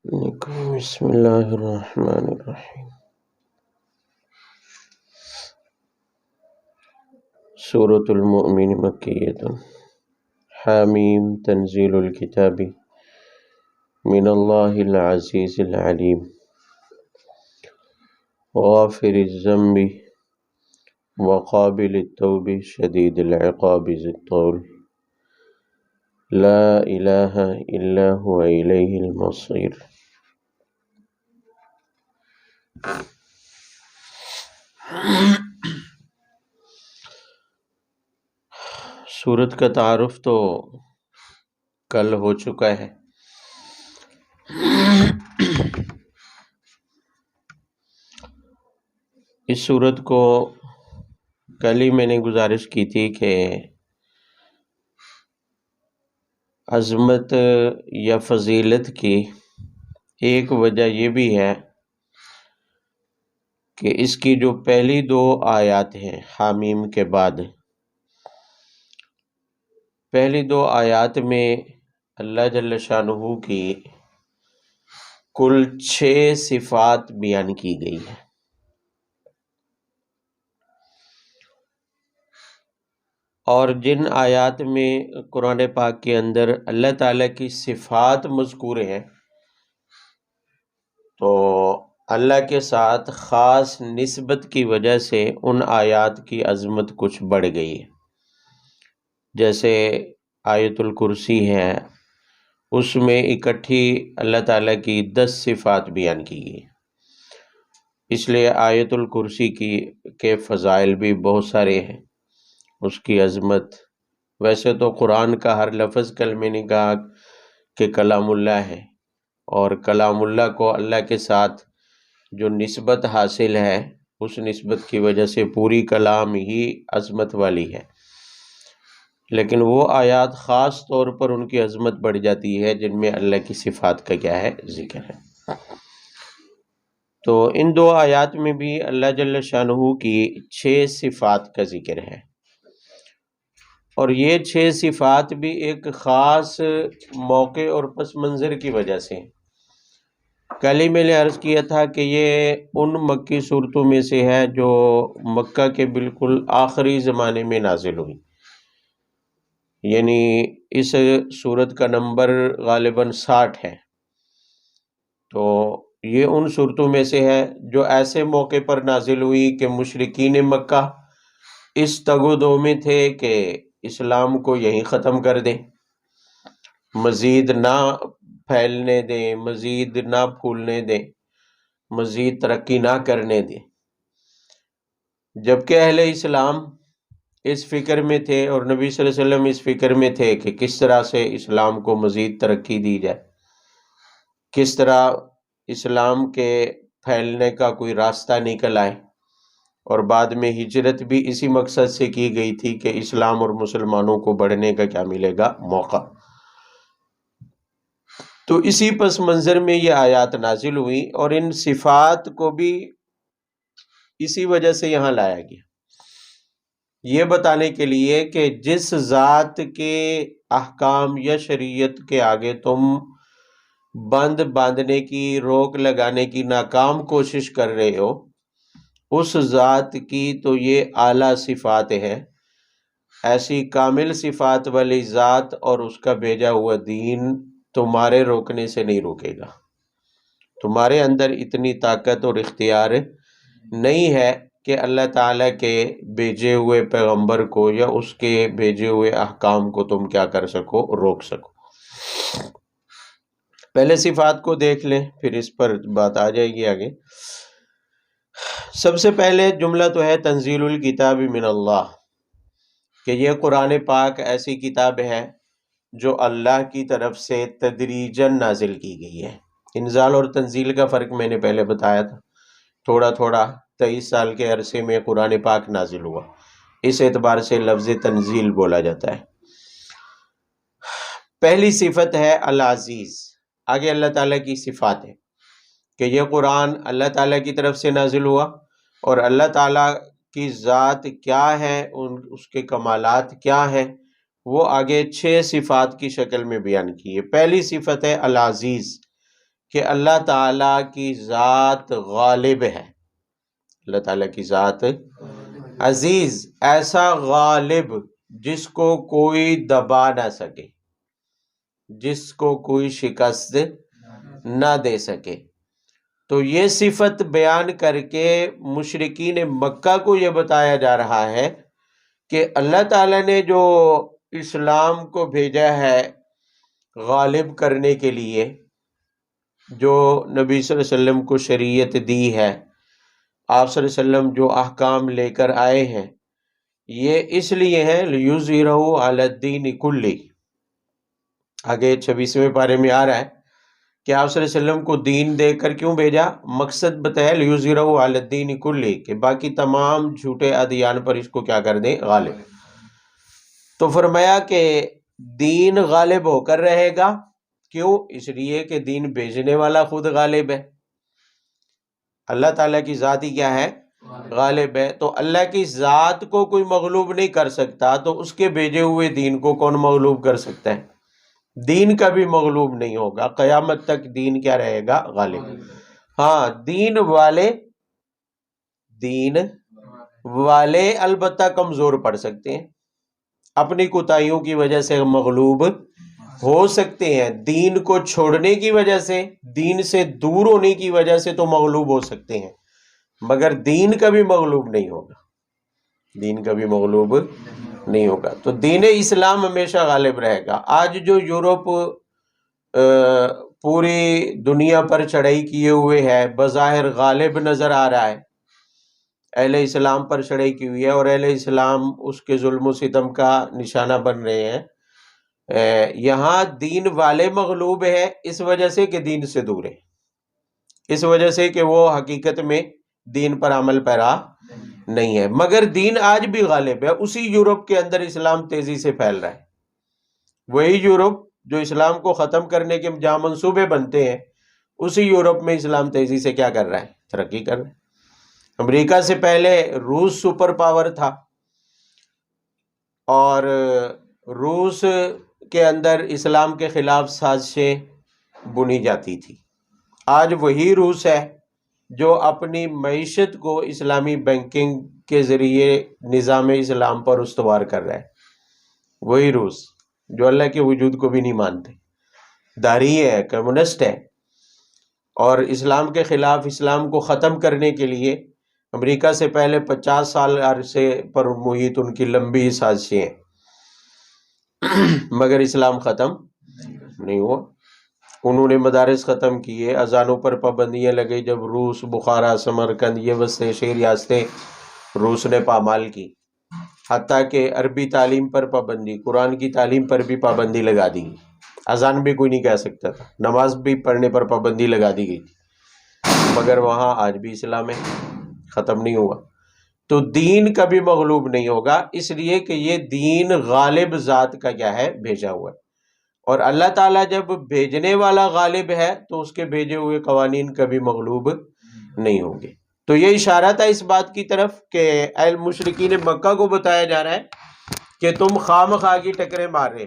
بسم اللہ الرحمن الرحیم۔ سورۃ المؤمن مکیۃ حامیم تنزیل الکتاب من اللہ العزیز العلیم غافر الذنب وقابل التوب شدید العقاب ذی الطول لا الہ الا هو الیہ المصیر۔ سورت کا تعارف تو کل ہو چکا ہے۔ اس سورت کو کل ہی میں نے گزارش کی تھی کہ عظمت یا فضیلت کی ایک وجہ یہ بھی ہے کہ اس کی جو پہلی دو آیات ہیں حامیم کے بعد، پہلی دو آیات میں اللہ جل شانہ کی کل 6 صفات بیان کی گئی ہیں۔ اور جن آیات میں قرآن پاک کے اندر اللہ تعالیٰ کی صفات مذکور ہیں تو اللہ کے ساتھ خاص نسبت کی وجہ سے ان آیات کی عظمت کچھ بڑھ گئی ہے۔ جیسے آیت الکرسی ہے، اس میں اکٹھی اللہ تعالیٰ کی 10 صفات بیان کی گئی، اس لیے آیت الکرسی کے فضائل بھی بہت سارے ہیں، اس کی عظمت۔ ویسے تو قرآن کا ہر لفظ کلمے نے کہا کہ کلام اللہ ہے، اور کلام اللہ کو اللہ کے ساتھ جو نسبت حاصل ہے اس نسبت کی وجہ سے پوری کلام ہی عظمت والی ہے، لیکن وہ آیات خاص طور پر ان کی عظمت بڑھ جاتی ہے جن میں اللہ کی صفات کا کیا ہے، ذکر ہے۔ تو ان دو آیات میں بھی اللہ جل شانہ کی 6 صفات کا ذکر ہے، اور یہ 6 صفات بھی ایک خاص موقع اور پس منظر کی وجہ سے۔ کل ہی میں نے عرض کیا تھا کہ یہ ان مکی صورتوں میں سے ہے جو مکہ کے بالکل آخری زمانے میں نازل ہوئی، یعنی اس صورت کا نمبر غالباً 60 ہے۔ تو یہ ان صورتوں میں سے ہے جو ایسے موقع پر نازل ہوئی کہ مشرکین مکہ اس تگ و دو میں تھے کہ اسلام کو یہیں ختم کر دیں، مزید نہ پھیلنے دیں، مزید نہ پھولنے دیں، مزید ترقی نہ کرنے دیں، جبکہ اہل اسلام اس فکر میں تھے اور نبی صلی اللہ علیہ وسلم اس فکر میں تھے کہ کس طرح سے اسلام کو مزید ترقی دی جائے، کس طرح اسلام کے پھیلنے کا کوئی راستہ نکل آئے۔ اور بعد میں ہجرت بھی اسی مقصد سے کی گئی تھی کہ اسلام اور مسلمانوں کو بڑھنے کا کیا ملے گا، موقع۔ تو اسی پس منظر میں یہ آیات نازل ہوئی، اور ان صفات کو بھی اسی وجہ سے یہاں لایا گیا، یہ بتانے کے لیے کہ جس ذات کے احکام یا شریعت کے آگے تم باندھنے کی، روک لگانے کی ناکام کوشش کر رہے ہو، اس ذات کی تو یہ اعلیٰ صفات ہے، ایسی کامل صفات والی ذات اور اس کا بھیجا ہوا دین تمہارے روکنے سے نہیں روکے گا۔ تمہارے اندر اتنی طاقت اور اختیار نہیں ہے کہ اللہ تعالیٰ کے بھیجے ہوئے پیغمبر کو یا اس کے بھیجے ہوئے احکام کو تم کیا کر سکو، روک سکو۔ پہلے صفات کو دیکھ لیں، پھر اس پر بات آ جائے گی آگے۔ سب سے پہلے جملہ تو ہے تنزیل الکتاب من اللہ، کہ یہ قرآن پاک ایسی کتاب ہے جو اللہ کی طرف سے تدریجاً نازل کی گئی ہے۔ انزال اور تنزیل کا فرق میں نے پہلے بتایا تھا، تھوڑا تھوڑا 23 سال کے عرصے میں قرآن پاک نازل ہوا، اس اعتبار سے لفظ تنزیل بولا جاتا ہے۔ پہلی صفت ہے العزیز، آگے اللہ تعالیٰ کی صفات ہے کہ یہ قرآن اللہ تعالیٰ کی طرف سے نازل ہوا، اور اللہ تعالیٰ کی ذات کیا ہے، اس کے کمالات کیا ہیں، وہ آگے 6 صفات کی شکل میں بیان کی ہے۔ پہلی صفت ہے العزیز، کہ اللہ تعالیٰ کی ذات غالب ہے، اللہ تعالیٰ کی ذات عزیز، ایسا غالب جس کو کوئی دبا نہ سکے، جس کو کوئی شکست نہ دے سکے۔ تو یہ صفت بیان کر کے مشرکین مکہ کو یہ بتایا جا رہا ہے کہ اللہ تعالیٰ نے جو اسلام کو بھیجا ہے غالب کرنے کے لیے، جو نبی صلی اللہ علیہ وسلم کو شریعت دی ہے، آپ صلی اللہ علیہ وسلم جو احکام لے کر آئے ہیں، یہ اس لیے ہے لِيُظْهِرَهُ عَلَى الدِّينِ كُلِّهِ۔ آگے 26ویں پارے میں آ رہا ہے کہ آپ صلی اللہ علیہ وسلم کو دین دے کر کیوں بھیجا، مقصد بتایا لِيُظْهِرَهُ عَلَى الدِّينِ كُلِّهِ، کہ باقی تمام جھوٹے ادیان پر اس کو کیا کر دیں، غالب۔ تو فرمایا کہ دین غالب ہو کر رہے گا، کیوں؟ اس لیے کہ دین بھیجنے والا خود غالب ہے، اللہ تعالیٰ کی ذات ہی کیا ہے، غالب ہے۔ تو اللہ کی ذات کو کوئی مغلوب نہیں کر سکتا، تو اس کے بھیجے ہوئے دین کو کون مغلوب کر سکتا ہے؟ دین کبھی مغلوب نہیں ہوگا، قیامت تک دین کیا رہے گا، غالب۔ ہاں، دین والے البتہ کمزور پڑ سکتے ہیں، اپنی کوتاہیوں کی وجہ سے مغلوب ہو سکتے ہیں، دین کو چھوڑنے کی وجہ سے، دین سے دور ہونے کی وجہ سے تو مغلوب ہو سکتے ہیں، مگر دین کبھی مغلوب نہیں ہوگا، دین کبھی مغلوب نہیں ہوگا۔ تو دین اسلام ہمیشہ غالب رہے گا۔ آج جو یورپ پوری دنیا پر چڑھائی کیے ہوئے ہے، بظاہر غالب نظر آ رہا ہے، اہل اسلام پر چڑھائی کی ہوئی ہے، اور اہل اسلام اس کے ظلم و ستم کا نشانہ بن رہے ہیں۔ یہاں دین والے مغلوب ہے اس وجہ سے کہ دین سے دور ہے، اس وجہ سے کہ وہ حقیقت میں دین پر عمل پیرا نہیں ہے، مگر دین آج بھی غالب ہے۔ اسی یورپ کے اندر اسلام تیزی سے پھیل رہا ہے، وہی یورپ جو اسلام کو ختم کرنے کے جہاں منصوبے بنتے ہیں، اسی یورپ میں اسلام تیزی سے کیا کر رہا ہے، ترقی کر رہا ہے۔ امریکہ سے پہلے روس سپر پاور تھا، اور روس کے اندر اسلام کے خلاف سازشیں بنی جاتی تھی۔ آج وہی روس ہے جو اپنی معیشت کو اسلامی بینکنگ کے ذریعے نظام اسلام پر استوار کر رہا ہے، وہی روس جو اللہ کے وجود کو بھی نہیں مانتے، داری ہے، کمیونسٹ ہے، اور اسلام کے خلاف، اسلام کو ختم کرنے کے لیے امریکہ سے پہلے 50 سال عرصے پر محیط ان کی لمبی سازشیں ہیں، مگر اسلام ختم نہیں ہوا۔ انہوں نے مدارس ختم کیے، اذانوں پر پابندیاں لگئی، جب روس، بخارا، سمرقند، یہ وسطی ایشیائی ریاستیں روس نے پامال کی، حتیٰ کہ عربی تعلیم پر پابندی، قرآن کی تعلیم پر بھی پابندی لگا دی گئی، اذان بھی کوئی نہیں کہہ سکتا تھا، نماز بھی پڑھنے پر پابندی لگا دی گئی تھی، مگر وہاں آج بھی اسلام ہے، ختم نہیں ہوا۔ تو دین کبھی مغلوب نہیں ہوگا، اس لیے کہ یہ دین غالب ذات کا کیا ہے، بھیجا ہوا ہے، اور اللہ تعالیٰ جب بھیجنے والا غالب ہے تو اس کے بھیجے ہوئے قوانین کبھی مغلوب نہیں ہوں گے۔ تو یہ اشارہ تھا اس بات کی طرف کہ اہل مشرکین مکہ کو بتایا جا رہا ہے کہ تم خواہ کی ٹکریں مار رہے،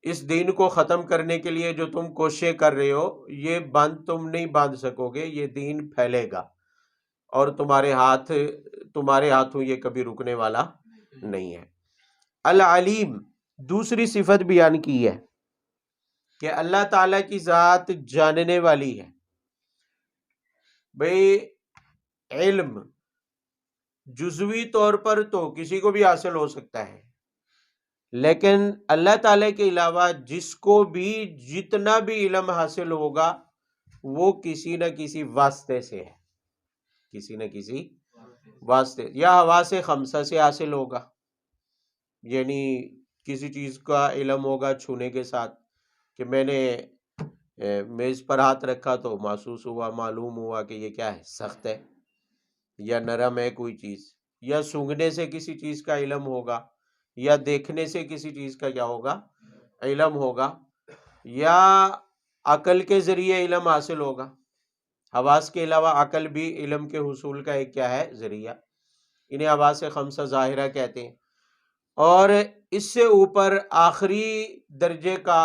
اس دین کو ختم کرنے کے لیے جو تم کوششیں کر رہے ہو، یہ بند تم نہیں باندھ سکو گے، یہ دین پھیلے گا، اور تمہارے ہاتھوں یہ کبھی رکنے والا نہیں ہے۔ العلیم، دوسری صفت بیان کی ہے کہ اللہ تعالیٰ کی ذات جاننے والی ہے۔ بھئی علم جزوی طور پر تو کسی کو بھی حاصل ہو سکتا ہے، لیکن اللہ تعالیٰ کے علاوہ جس کو بھی جتنا بھی علم حاصل ہوگا وہ کسی نہ کسی واسطے سے ہے، کسی نہ کسی واسطے، یا حواس خمسہ سے حاصل ہوگا، یعنی کسی چیز کا علم ہوگا چھونے کے ساتھ، کہ میں نے میز پر ہاتھ رکھا تو محسوس ہوا، معلوم ہوا کہ یہ کیا ہے، سخت ہے یا نرم ہے کوئی چیز، یا سونگھنے سے کسی چیز کا علم ہوگا، یا دیکھنے سے کسی چیز کا کیا ہوگا، علم ہوگا، یا عقل کے ذریعے علم حاصل ہوگا۔ حواس کے علاوہ عقل بھی علم کے حصول کا ایک کیا ہے، ذریعہ، انہیں حواس خمسہ ظاہرہ کہتے ہیں۔ اور اس سے اوپر آخری درجے کا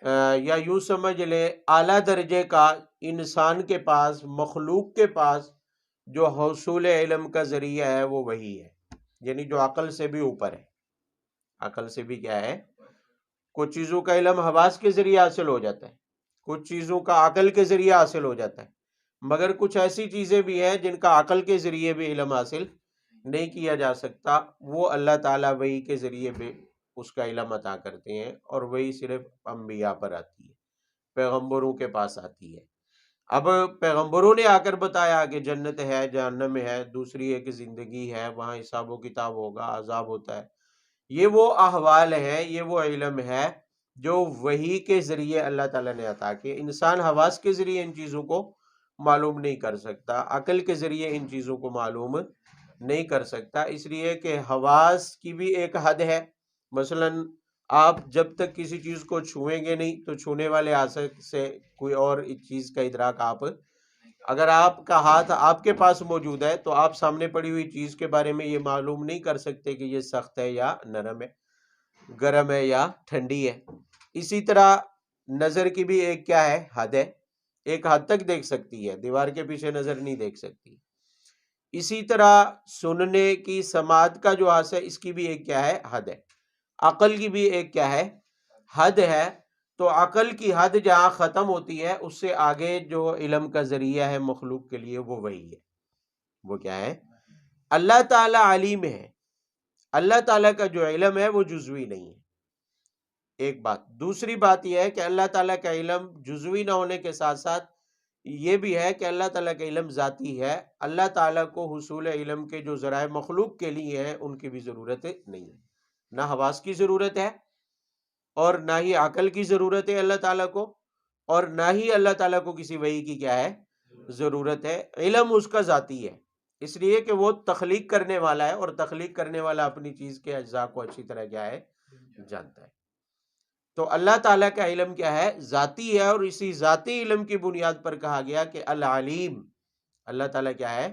یا یوں سمجھ لیں اعلیٰ درجے کا انسان کے پاس، مخلوق کے پاس جو حصول علم کا ذریعہ ہے وہ وہی ہے، یعنی جو عقل سے بھی اوپر ہے۔ عقل سے بھی کیا ہے؟ کچھ چیزوں کا علم حواس کے ذریعے حاصل ہو جاتا ہے، کچھ چیزوں کا عقل کے ذریعے حاصل ہو جاتا ہے، مگر کچھ ایسی چیزیں بھی ہیں جن کا عقل کے ذریعے بھی علم حاصل نہیں کیا جا سکتا، وہ اللہ تعالیٰ وحی کے ذریعے بھی اس کا علم عطا کرتے ہیں، اور وہی صرف انبیاء پر آتی ہے، پیغمبروں کے پاس آتی ہے۔ اب پیغمبروں نے آ کر بتایا کہ جنت ہے، جہنم ہے، دوسری ایک زندگی ہے، وہاں حساب و کتاب ہوگا، عذاب ہوتا ہے، یہ وہ احوال ہیں، یہ وہ علم ہے جو وحی کے ذریعے اللہ تعالیٰ نے عطا کیے۔ انسان حواس کے ذریعے ان چیزوں کو معلوم نہیں کر سکتا، عقل کے ذریعے ان چیزوں کو معلوم نہیں کر سکتا، اس لیے کہ حواس کی بھی ایک حد ہے۔ مثلا آپ جب تک کسی چیز کو چھوئیں گے نہیں تو چھونے والے حاسے سے کوئی اور چیز کا ادراک اگر آپ کا ہاتھ آپ کے پاس موجود ہے تو آپ سامنے پڑی ہوئی چیز کے بارے میں یہ معلوم نہیں کر سکتے کہ یہ سخت ہے یا نرم ہے، گرم ہے یا ٹھنڈی ہے۔ اسی طرح نظر کی بھی ایک کیا ہے؟ حد ہے، ایک حد تک دیکھ سکتی ہے، دیوار کے پیچھے نظر نہیں دیکھ سکتی۔ اسی طرح سننے کی، سماعت کا جو حاصل ہے، اس کی بھی ایک کیا ہے؟ حد ہے۔ عقل کی بھی ایک کیا ہے؟ حد ہے۔ تو عقل کی حد جہاں ختم ہوتی ہے، اس سے آگے جو علم کا ذریعہ ہے مخلوق کے لیے وہ وہی ہے۔ وہ کیا ہے؟ اللہ تعالیٰ علیم ہے، اللہ تعالیٰ کا جو علم ہے وہ جزوی نہیں ہے، ایک بات۔ دوسری بات یہ ہے کہ اللہ تعالیٰ کا علم جزوی نہ ہونے کے ساتھ ساتھ یہ بھی ہے کہ اللہ تعالیٰ کا علم ذاتی ہے، اللہ تعالیٰ کو حصول علم کے جو ذرائع مخلوق کے لیے ہیں ان کی بھی ضرورت نہیں ہے، نہ حواس کی ضرورت ہے اور نہ ہی عقل کی ضرورت ہے اللہ تعالیٰ کو، اور نہ ہی اللہ تعالیٰ کو کسی وحی کی کیا ہے؟ ضرورت ہے۔ علم اس کا ذاتی ہے، اس لیے کہ وہ تخلیق کرنے والا ہے، اور تخلیق کرنے والا اپنی چیز کے اجزاء کو اچھی طرح کیا ہے؟ جانتا ہے۔ تو اللہ تعالیٰ کا علم کیا ہے؟ ذاتی ہے، اور اسی ذاتی علم کی بنیاد پر کہا گیا کہ العلیم، اللہ تعالیٰ کیا ہے؟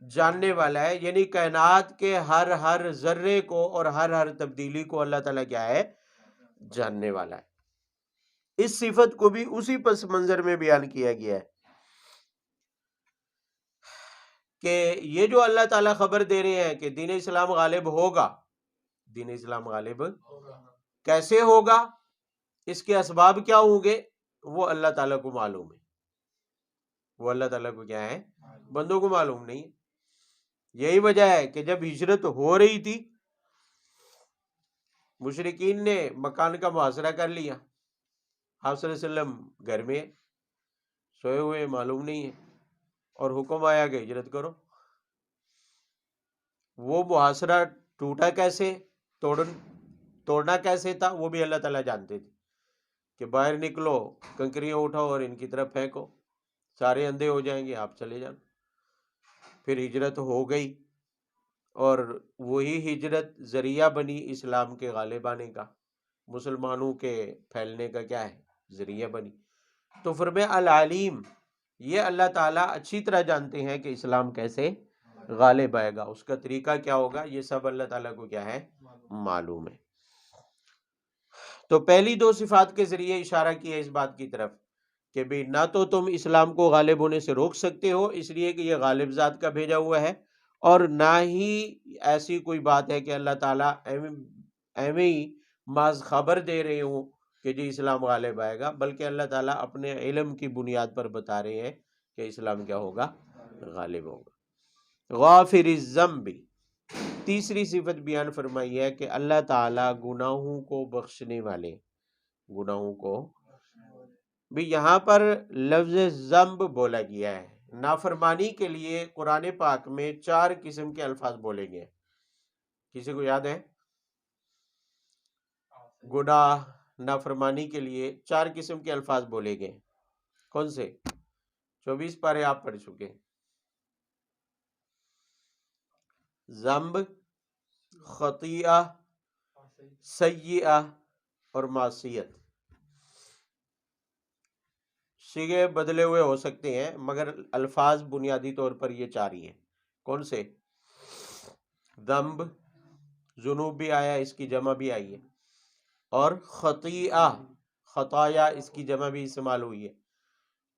جاننے والا ہے، یعنی کائنات کے ہر ذرے کو اور ہر تبدیلی کو اللہ تعالیٰ کیا ہے؟ جاننے والا ہے۔ اس صفت کو بھی اسی پس منظر میں بیان کیا گیا ہے کہ یہ جو اللہ تعالیٰ خبر دے رہے ہیں کہ دین اسلام غالب ہوگا، دین اسلام غالب کیسے ہوگا، اس کے اسباب کیا ہوں گے، وہ اللہ تعالیٰ کو معلوم ہے، وہ اللہ تعالیٰ کو کیا ہے؟ بندوں کو معلوم نہیں ہے۔ یہی وجہ ہے کہ جب ہجرت ہو رہی تھی مشرکین نے مکان کا محاصرہ کر لیا، آپ صلی اللہ علیہ وسلم گھر میں سوئے ہوئے، معلوم نہیں ہے، اور حکم آیا کہ ہجرت کرو۔ وہ محاصرہ ٹوٹا کیسے، توڑنا کیسے تھا، وہ بھی اللہ تعالیٰ جانتے تھے کہ باہر نکلو، کنکریاں اٹھاؤ اور ان کی طرف پھینکو، سارے اندھے ہو جائیں گے، آپ چلے جانا۔ پھر ہجرت ہو گئی، اور وہی ہجرت ذریعہ بنی اسلام کے غالب آنے کا، مسلمانوں کے پھیلنے کا کیا ہے؟ ذریعہ بنی۔ تو فرمایا العلیم، یہ اللہ تعالیٰ اچھی طرح جانتے ہیں کہ اسلام کیسے غالب آئے گا، اس کا طریقہ کیا ہوگا، یہ سب اللہ تعالیٰ کو کیا ہے؟ معلوم ہے۔ تو پہلی دو صفات کے ذریعے اشارہ کیا اس بات کی طرف کہ بھی نہ تو تم اسلام کو غالب ہونے سے روک سکتے ہو، اس لیے کہ یہ غالب ذات کا بھیجا ہوا ہے، اور نہ ہی ایسی کوئی بات ہے کہ اللہ تعالیٰ ایویں ہی محض خبر دے رہے ہوں کہ جی اسلام غالب آئے گا، بلکہ اللہ تعالیٰ اپنے علم کی بنیاد پر بتا رہے ہیں کہ اسلام کیا ہوگا؟ غالب ہوگا۔ غافر الذنب، تیسری صفت بیان فرمائی ہے کہ اللہ تعالیٰ گناہوں کو بخشنے والے، گناہوں کو بھی یہاں پر لفظ ذنب بولا گیا ہے۔ نافرمانی کے لیے قرآن پاک میں 4 قسم کے الفاظ بولے گئے، کسی کو یاد ہے؟ گناہ، نافرمانی کے لیے 4 قسم کے الفاظ بولے گئے، کون سے؟ 24 پارے آپ پڑھ چکے۔ ذنب، خطیئہ، سیئہ اور معصیت۔ صیغے بدلے ہوئے ہو سکتے ہیں مگر الفاظ بنیادی طور پر یہ 4 ہی ہیں۔ کون سے؟ ذنب، ذنوب بھی آیا، اس کی جمع بھی آئی ہے، اور خطیئہ، خطایا اس کی جمع بھی استعمال ہوئی ہے،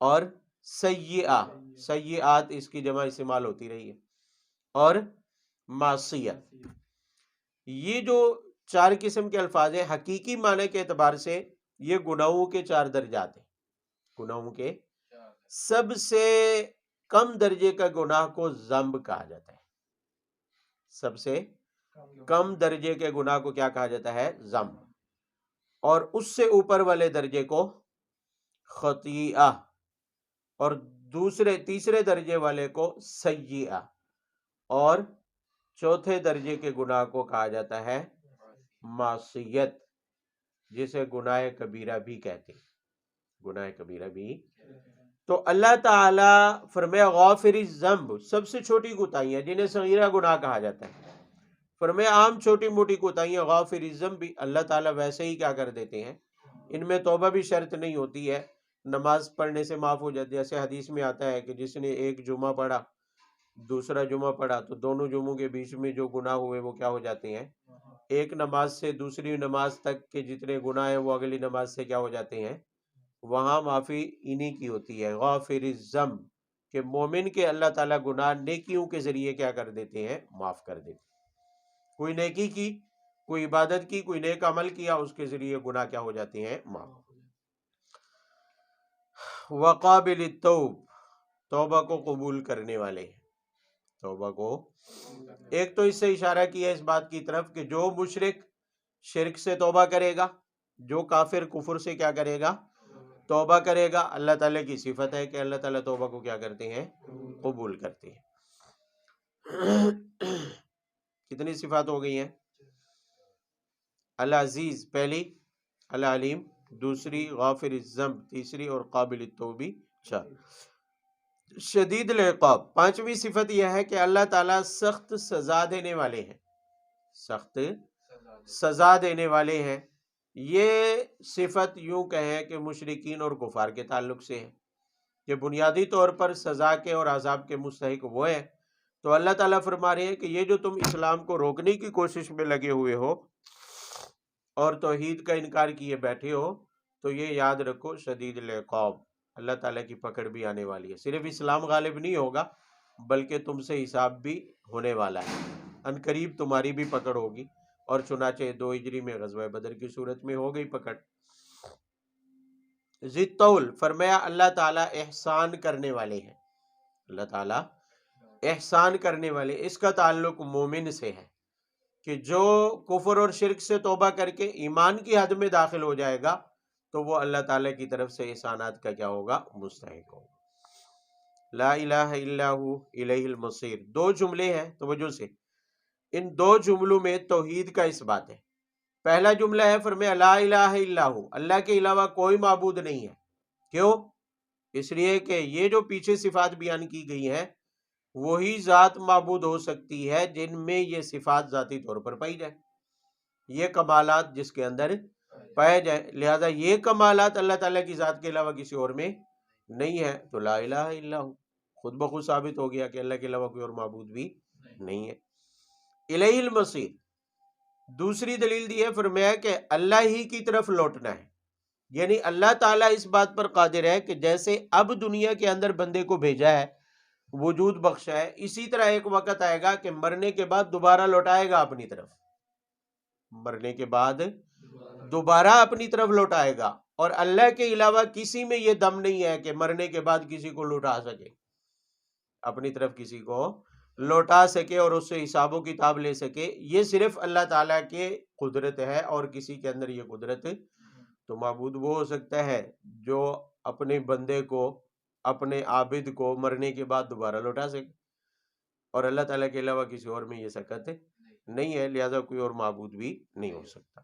اور سیئہ سیئات اس کی جمع استعمال ہوتی رہی ہے، اور معصیہ۔ یہ جو چار قسم کے الفاظ ہیں، حقیقی معنی کے اعتبار سے یہ گناہوں کے چار درجات ہیں۔ گناہوں کے سب سے کم درجے کا گناہ کو ذنب کہا جاتا ہے، سب سے کم درجے کے گناہ کو کیا کہا جاتا ہے؟ ذنب، اور اس سے اوپر والے درجے کو خطیئہ، اور تیسرے درجے والے کو سیئہ، اور چوتھے درجے کے گناہ کو کہا جاتا ہے معصیت، جسے گناہ کبیرہ بھی کہتے ہیں، گناہ کبیرہ بھی۔ تو اللہ تعالی فرمایا غافر الذنب، سب سے چھوٹی کوتاہیاں جنہیں صغیرہ گناہ کہا جاتا ہے، فرمایا عام چھوٹی موٹی کوتاہیاں غافر الذنب بھی اللہ تعالیٰ ویسے ہی کیا کر دیتے ہیں، ان میں توبہ بھی شرط نہیں ہوتی ہے، نماز پڑھنے سے معاف ہو جاتی ہے۔ جیسے حدیث میں آتا ہے کہ جس نے ایک جمعہ پڑھا دوسرا جمعہ پڑھا تو دونوں جمعوں کے بیچ میں جو گناہ ہوئے وہ کیا ہو جاتے ہیں، ایک نماز سے دوسری نماز تک کے جتنے گناہ ہیں وہ اگلی نماز سے کیا ہو جاتے ہیں، وہاں معافی انہی کی ہوتی ہے، غافر الذنب، کہ مومن کے اللہ تعالیٰ گناہ نیکیوں کے ذریعے کیا کر دیتے ہیں، معاف کر دیتے ہیں۔ کوئی نیکی کی، کوئی عبادت کی، کوئی نیک عمل کیا، اس کے ذریعے گناہ کیا ہو جاتے ہیں، معاف۔ وقابل التوب، توبہ کو قبول کرنے والے، توبہ کو، ایک تو اس سے اشارہ کیا اس بات کی طرف کہ جو مشرک شرک سے توبہ کرے گا، جو کافر کفر سے کیا کرے گا، توبہ کرے گا، اللہ تعالیٰ کی صفت ہے کہ اللہ تعالیٰ توبہ کو کیا کرتے ہیں، قبول کرتے ہیں۔ کتنی صفات ہو گئی ہیں؟ العزیز پہلی، العلیم دوسری، غافر الذنب تیسری، اور قابل التوب چار۔ شدید العقاب پانچویں صفت یہ ہے کہ اللہ تعالیٰ سخت سزا دینے والے ہیں، سخت سزا دینے والے ہیں۔ یہ صفت یوں کہیں کہ مشرکین اور کفار کے تعلق سے ہے، کہ بنیادی طور پر سزا کے اور عذاب کے مستحق وہ ہیں۔ تو اللہ تعالیٰ فرما رہے ہیں کہ یہ جو تم اسلام کو روکنے کی کوشش میں لگے ہوئے ہو اور توحید کا انکار کیے بیٹھے ہو، تو یہ یاد رکھو شدید العقاب، اللہ تعالیٰ کی پکڑ بھی آنے والی ہے۔ صرف اسلام غالب نہیں ہوگا بلکہ تم سے حساب بھی ہونے والا ہے، ان قریب تمہاری بھی پکڑ ہوگی، اور چنانچہ 2 ہجری میں غزوہ بدر کی صورت میں ہو گئی پکڑ۔ ذی الطول فرمایا اللہ تعالیٰ احسان کرنے والے ہیں، اللہ تعالیٰ احسان کرنے والے، اس کا تعلق مومن سے ہے کہ جو کفر اور شرک سے توبہ کر کے ایمان کی حد میں داخل ہو جائے گا تو وہ اللہ تعالیٰ کی طرف سے احسانات کا کیا ہوگا، مستحق ہوگا۔ لا الہ الا ہو الیہ المصیر، 2 جملے ہیں، توجہ سے، ان 2 جملوں میں توحید کا اس بات ہے۔ پہلا جملہ ہے فرمایا لا الہ الا ہو، اللہ کے علاوہ کوئی معبود نہیں ہے۔ کیوں؟ اس لیے کہ یہ جو پیچھے صفات بیان کی گئی ہیں وہی ذات معبود ہو سکتی ہے جن میں یہ صفات ذاتی طور پر پائی جائے، یہ کمالات جس کے اندر پائے جائیں، لہذا یہ کمالات اللہ تعالیٰ کی ذات کے علاوہ کسی اور میں نہیں ہے، تو لا الہ الا ہو خود بخود ثابت ہو گیا کہ اللہ کے علاوہ کوئی اور معبود بھی نہیں ہے۔ الیہ المصیر دوسری دلیل دی ہے، فرمایا کہ اللہ ہی کی طرف لوٹنا ہے، یعنی اللہ تعالیٰ اس بات پر قادر ہے کہ جیسے اب دنیا کے اندر بندے کو بھیجا ہے، وجود بخشا ہے، اسی طرح ایک وقت آئے گا کہ مرنے کے بعد دوبارہ لوٹائے گا اپنی طرف، مرنے کے بعد دوبارہ اپنی طرف لوٹائے گا، اور اللہ کے علاوہ کسی میں یہ دم نہیں ہے کہ مرنے کے بعد کسی کو لوٹا سکے، اپنی طرف کسی کو لوٹا سکے اور اس سے حساب و کتاب لے سکے، یہ صرف اللہ تعالیٰ کے قدرت ہے، اور کسی کے اندر یہ قدرت، تو معبود وہ ہو سکتا ہے جو اپنے بندے کو، اپنے عابد کو مرنے کے بعد دوبارہ لوٹا سکے، اور اللہ تعالیٰ کے علاوہ کسی اور میں یہ سکت نہیں ہے، لہذا کوئی اور معبود بھی نہیں ہو سکتا۔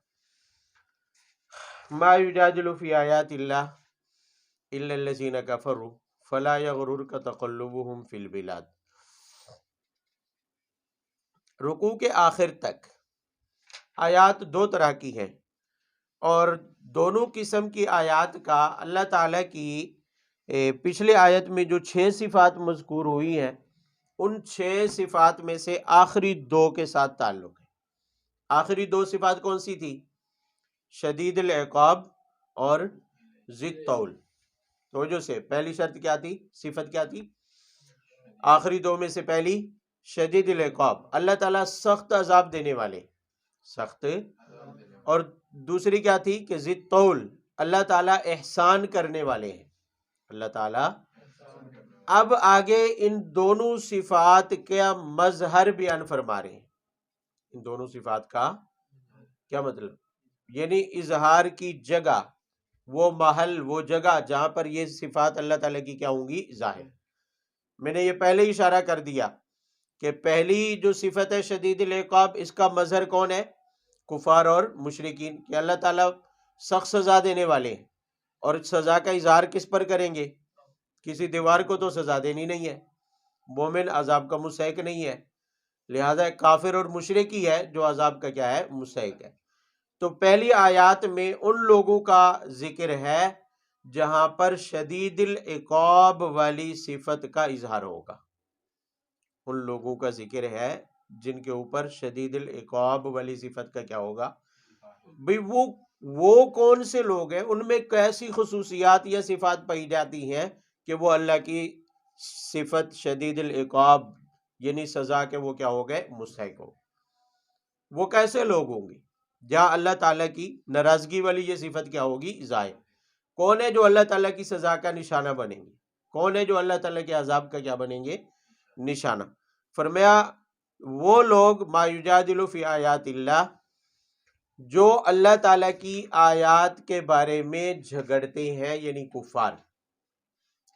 ما یجادل فی آیات اللہ الا الذین کفروا فلا یغررک تقلبهم فی البلاد۔ رکوع کے آخر تک آیات 2 طرح کی ہیں، اور دونوں قسم کی آیات کا اللہ تعالیٰ کی پچھلے آیت میں جو 6 صفات مذکور ہوئی ہیں ان 6 صفات میں سے آخری 2 کے ساتھ تعلق ہے۔ آخری 2 صفات کون سی تھی؟ شدید العقاب اور ذی الطول. توجہ سے، پہلی شرط کیا تھی، صفت کیا تھی، آخری دو میں سے پہلی شدید العقاب، اللہ تعالیٰ سخت عذاب دینے والے، سخت، اور دوسری کیا تھی کہ ذی الطول، اللہ تعالیٰ احسان کرنے والے ہیں، اللہ تعالیٰ. اب آگے ان دونوں صفات کا مظہر بیان فرما رہے ہیں. ان دونوں صفات کا کیا مطلب، یعنی اظہار کی جگہ، وہ محل، وہ جگہ جہاں پر یہ صفات اللہ تعالیٰ کی کیا ہوں گی، ظاہر. میں نے یہ پہلے ہی اشارہ کر دیا کہ پہلی جو صفت ہے شدید العقاب، اس کا مظہر کون ہے، کفار اور مشرکین، کہ اللہ تعالیٰ سخت سزا دینے والے ہیں، اور سزا کا اظہار کس پر کریں گے، کسی دیوار کو تو سزا دینی نہیں ہے، مومن عذاب کا مستحق نہیں ہے، لہذا کافر اور مشرک ہی ہے جو عذاب کا کیا ہے، مستحق ہے. تو پہلی آیات میں ان لوگوں کا ذکر ہے جہاں پر شدید العقاب والی صفت کا اظہار ہوگا. ان لوگوں کا ذکر ہے جن کے اوپر شدید العقاب والی صفت کا کیا ہوگا. بھئی وہ کون سے لوگ ہیں، ان میں کیسی خصوصیات یا صفات پائی جاتی ہیں کہ وہ اللہ کی صفت شدید العقاب یعنی سزا کے وہ کیا ہو گئے، مستحق ہو. وہ کیسے لوگ ہوں گے جہاں اللہ تعالیٰ کی ناراضگی والی یہ صفت کیا ہوگی، ظاہر. کون ہے جو اللہ تعالیٰ کی سزا کا نشانہ بنیں گے، کون ہے جو اللہ تعالیٰ کے عذاب کا کیا بنیں گے، نشانہ. فرمایا وہ لوگ ما یجادل فی آیات اللہ، جو اللہ تعالیٰ کی آیات کے بارے میں جھگڑتے ہیں، یعنی کفار.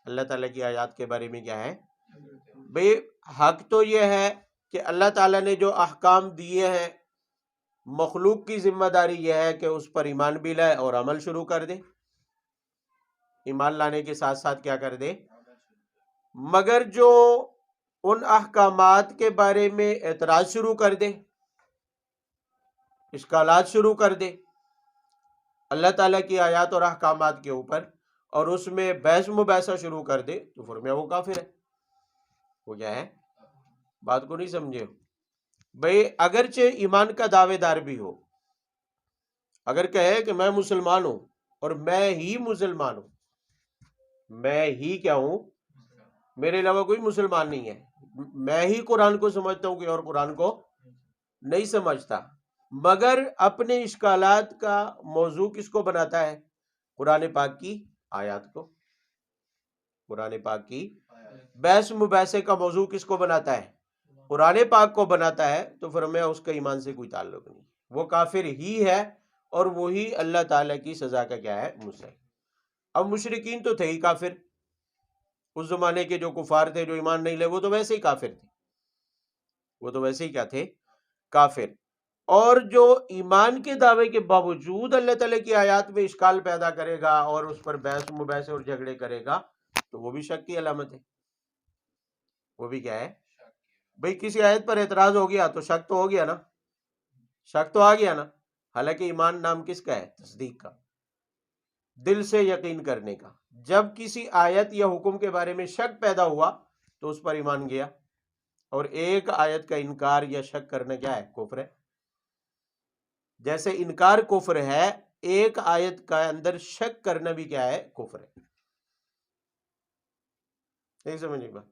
اللہ تعالیٰ کی آیات کے بارے میں کیا ہے، بھئی حق تو یہ ہے کہ اللہ تعالیٰ نے جو احکام دیے ہیں، مخلوق کی ذمہ داری یہ ہے کہ اس پر ایمان بھی لائے اور عمل شروع کر دے، ایمان لانے کے ساتھ ساتھ کیا کر دے. مگر جو ان احکامات کے بارے میں اعتراض شروع کر دے، اشکالات شروع کر دے اللہ تعالیٰ کی آیات اور احکامات کے اوپر، اور اس میں بحث مباحثہ شروع کر دے، تو فرمایا وہ کافر ہے. وہ کیا ہے، بات کو نہیں سمجھے. بھئی اگرچہ ایمان کا دعوے دار بھی ہو، اگر کہے کہ میں مسلمان ہوں اور میں ہی مسلمان ہوں، میں ہی کیا ہوں، میرے علاوہ کوئی مسلمان نہیں ہے، میں ہی قرآن کو سمجھتا ہوں کہ اور قرآن کو نہیں سمجھتا، مگر اپنے اشکالات کا موضوع کس کو بناتا ہے، قرآن پاک کی آیات کو. قرآن پاک کی بحث مباحثے کا موضوع کس کو بناتا ہے، قرآن پاک کو بناتا ہے. تو فرمایا اس کا ایمان سے کوئی تعلق نہیں، وہ کافر ہی ہے، اور وہی اللہ تعالیٰ کی سزا کا کیا ہے، مستحق. اب مشرکین تو تھے ہی کافر، اس زمانے کے جو کفار تھے جو ایمان نہیں لے، وہ تو ویسے ہی کافر تھے، وہ تو ویسے ہی کیا تھے، کافر. اور جو ایمان کے دعوے کے باوجود اللہ تعالیٰ کی آیات میں اشکال پیدا کرے گا اور اس پر بحث مباحثے اور جھگڑے کرے گا، تو وہ بھی شک کی علامت ہے. وہ بھی کیا ہے، بھئی کسی آیت پر اعتراض ہو گیا تو شک تو ہو گیا نا، شک تو آ گیا نا. حالانکہ ایمان نام کس کا ہے، تصدیق کا، دل سے یقین کرنے کا. جب کسی آیت یا حکم کے بارے میں شک پیدا ہوا تو اس پر ایمان گیا، اور ایک آیت کا انکار یا شک کرنا کیا ہے، کفر ہے. جیسے انکار کفر ہے، ایک آیت کا اندر شک کرنا بھی کیا ہے، کفر ہے. نہیں سمجھے گا،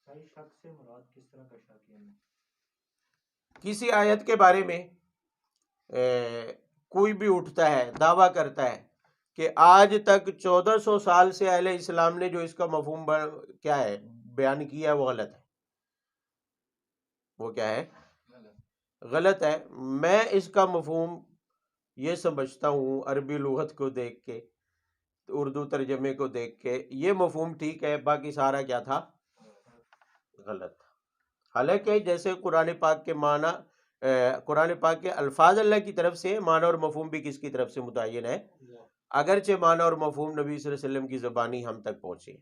شک سے مراد کس طرح کا شک ہے؟ کسی آیت کے بارے میں کوئی بھی اٹھتا ہے، دعویٰ کرتا ہے کہ آج تک 1400 سال سے اہل اسلام نے جو اس کا مفہوم کیا ہے، بیان کیا ہے، وہ غلط ہے. وہ کیا ہے، غلط ہے. میں اس کا مفہوم یہ سمجھتا ہوں عربی لغت کو دیکھ کے، اردو ترجمے کو دیکھ کے، یہ مفہوم ٹھیک ہے، باقی سارا کیا تھا، غلط تھا. حالانکہ جیسے قرآن پاک کے معنی، قرآن پاک کے الفاظ اللہ کی طرف سے، معنی اور مفہوم بھی کس کی طرف سے متعین ہے، اگرچہ معنی اور مفہوم نبی صلی اللہ علیہ وسلم کی زبانی ہم تک پہنچے.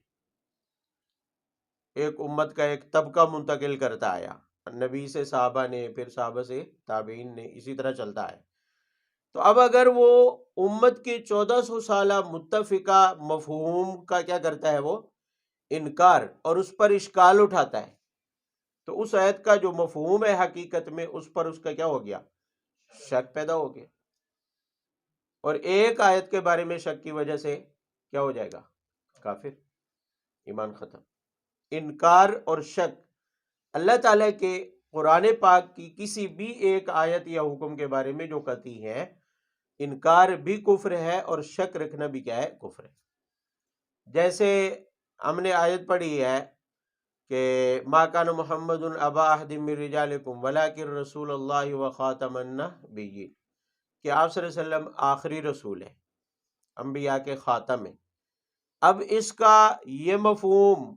ایک امت کا ایک طبقہ منتقل کرتا آیا، نبی سے صحابہ نے، پھر صحابہ سے تابعین نے، اسی طرح چلتا ہے. تو اب اگر وہ امت کے 1400 سالہ متفقہ مفہوم کا کیا کرتا ہے، وہ انکار اور اس پر اشکال اٹھاتا ہے، تو اس آیت کا جو مفہوم ہے حقیقت میں، اس پر اس کا کیا ہو گیا، شک پیدا ہو گیا. اور ایک آیت کے بارے میں شک کی وجہ سے کیا ہو جائے گا؟ کافر، ایمان ختم۔ انکار اور شک اللہ تعالیٰ کے قرآن پاک کی کسی بھی ایک آیت یا حکم کے بارے میں جو قطعی ہے، انکار بھی کفر ہے اور شک رکھنا بھی کیا ہے؟ کفر ہے۔ جیسے ہم نے آیت پڑھی ہے کہ ما کان محمد ابا احد من رجالکم ولکن رسول اللہ وخاتم النبیین، کہ آپ صلی اللہ علیہ وسلم آخری رسول ہے، انبیاء کے خاتم ہیں۔ اب اس کا یہ مفہوم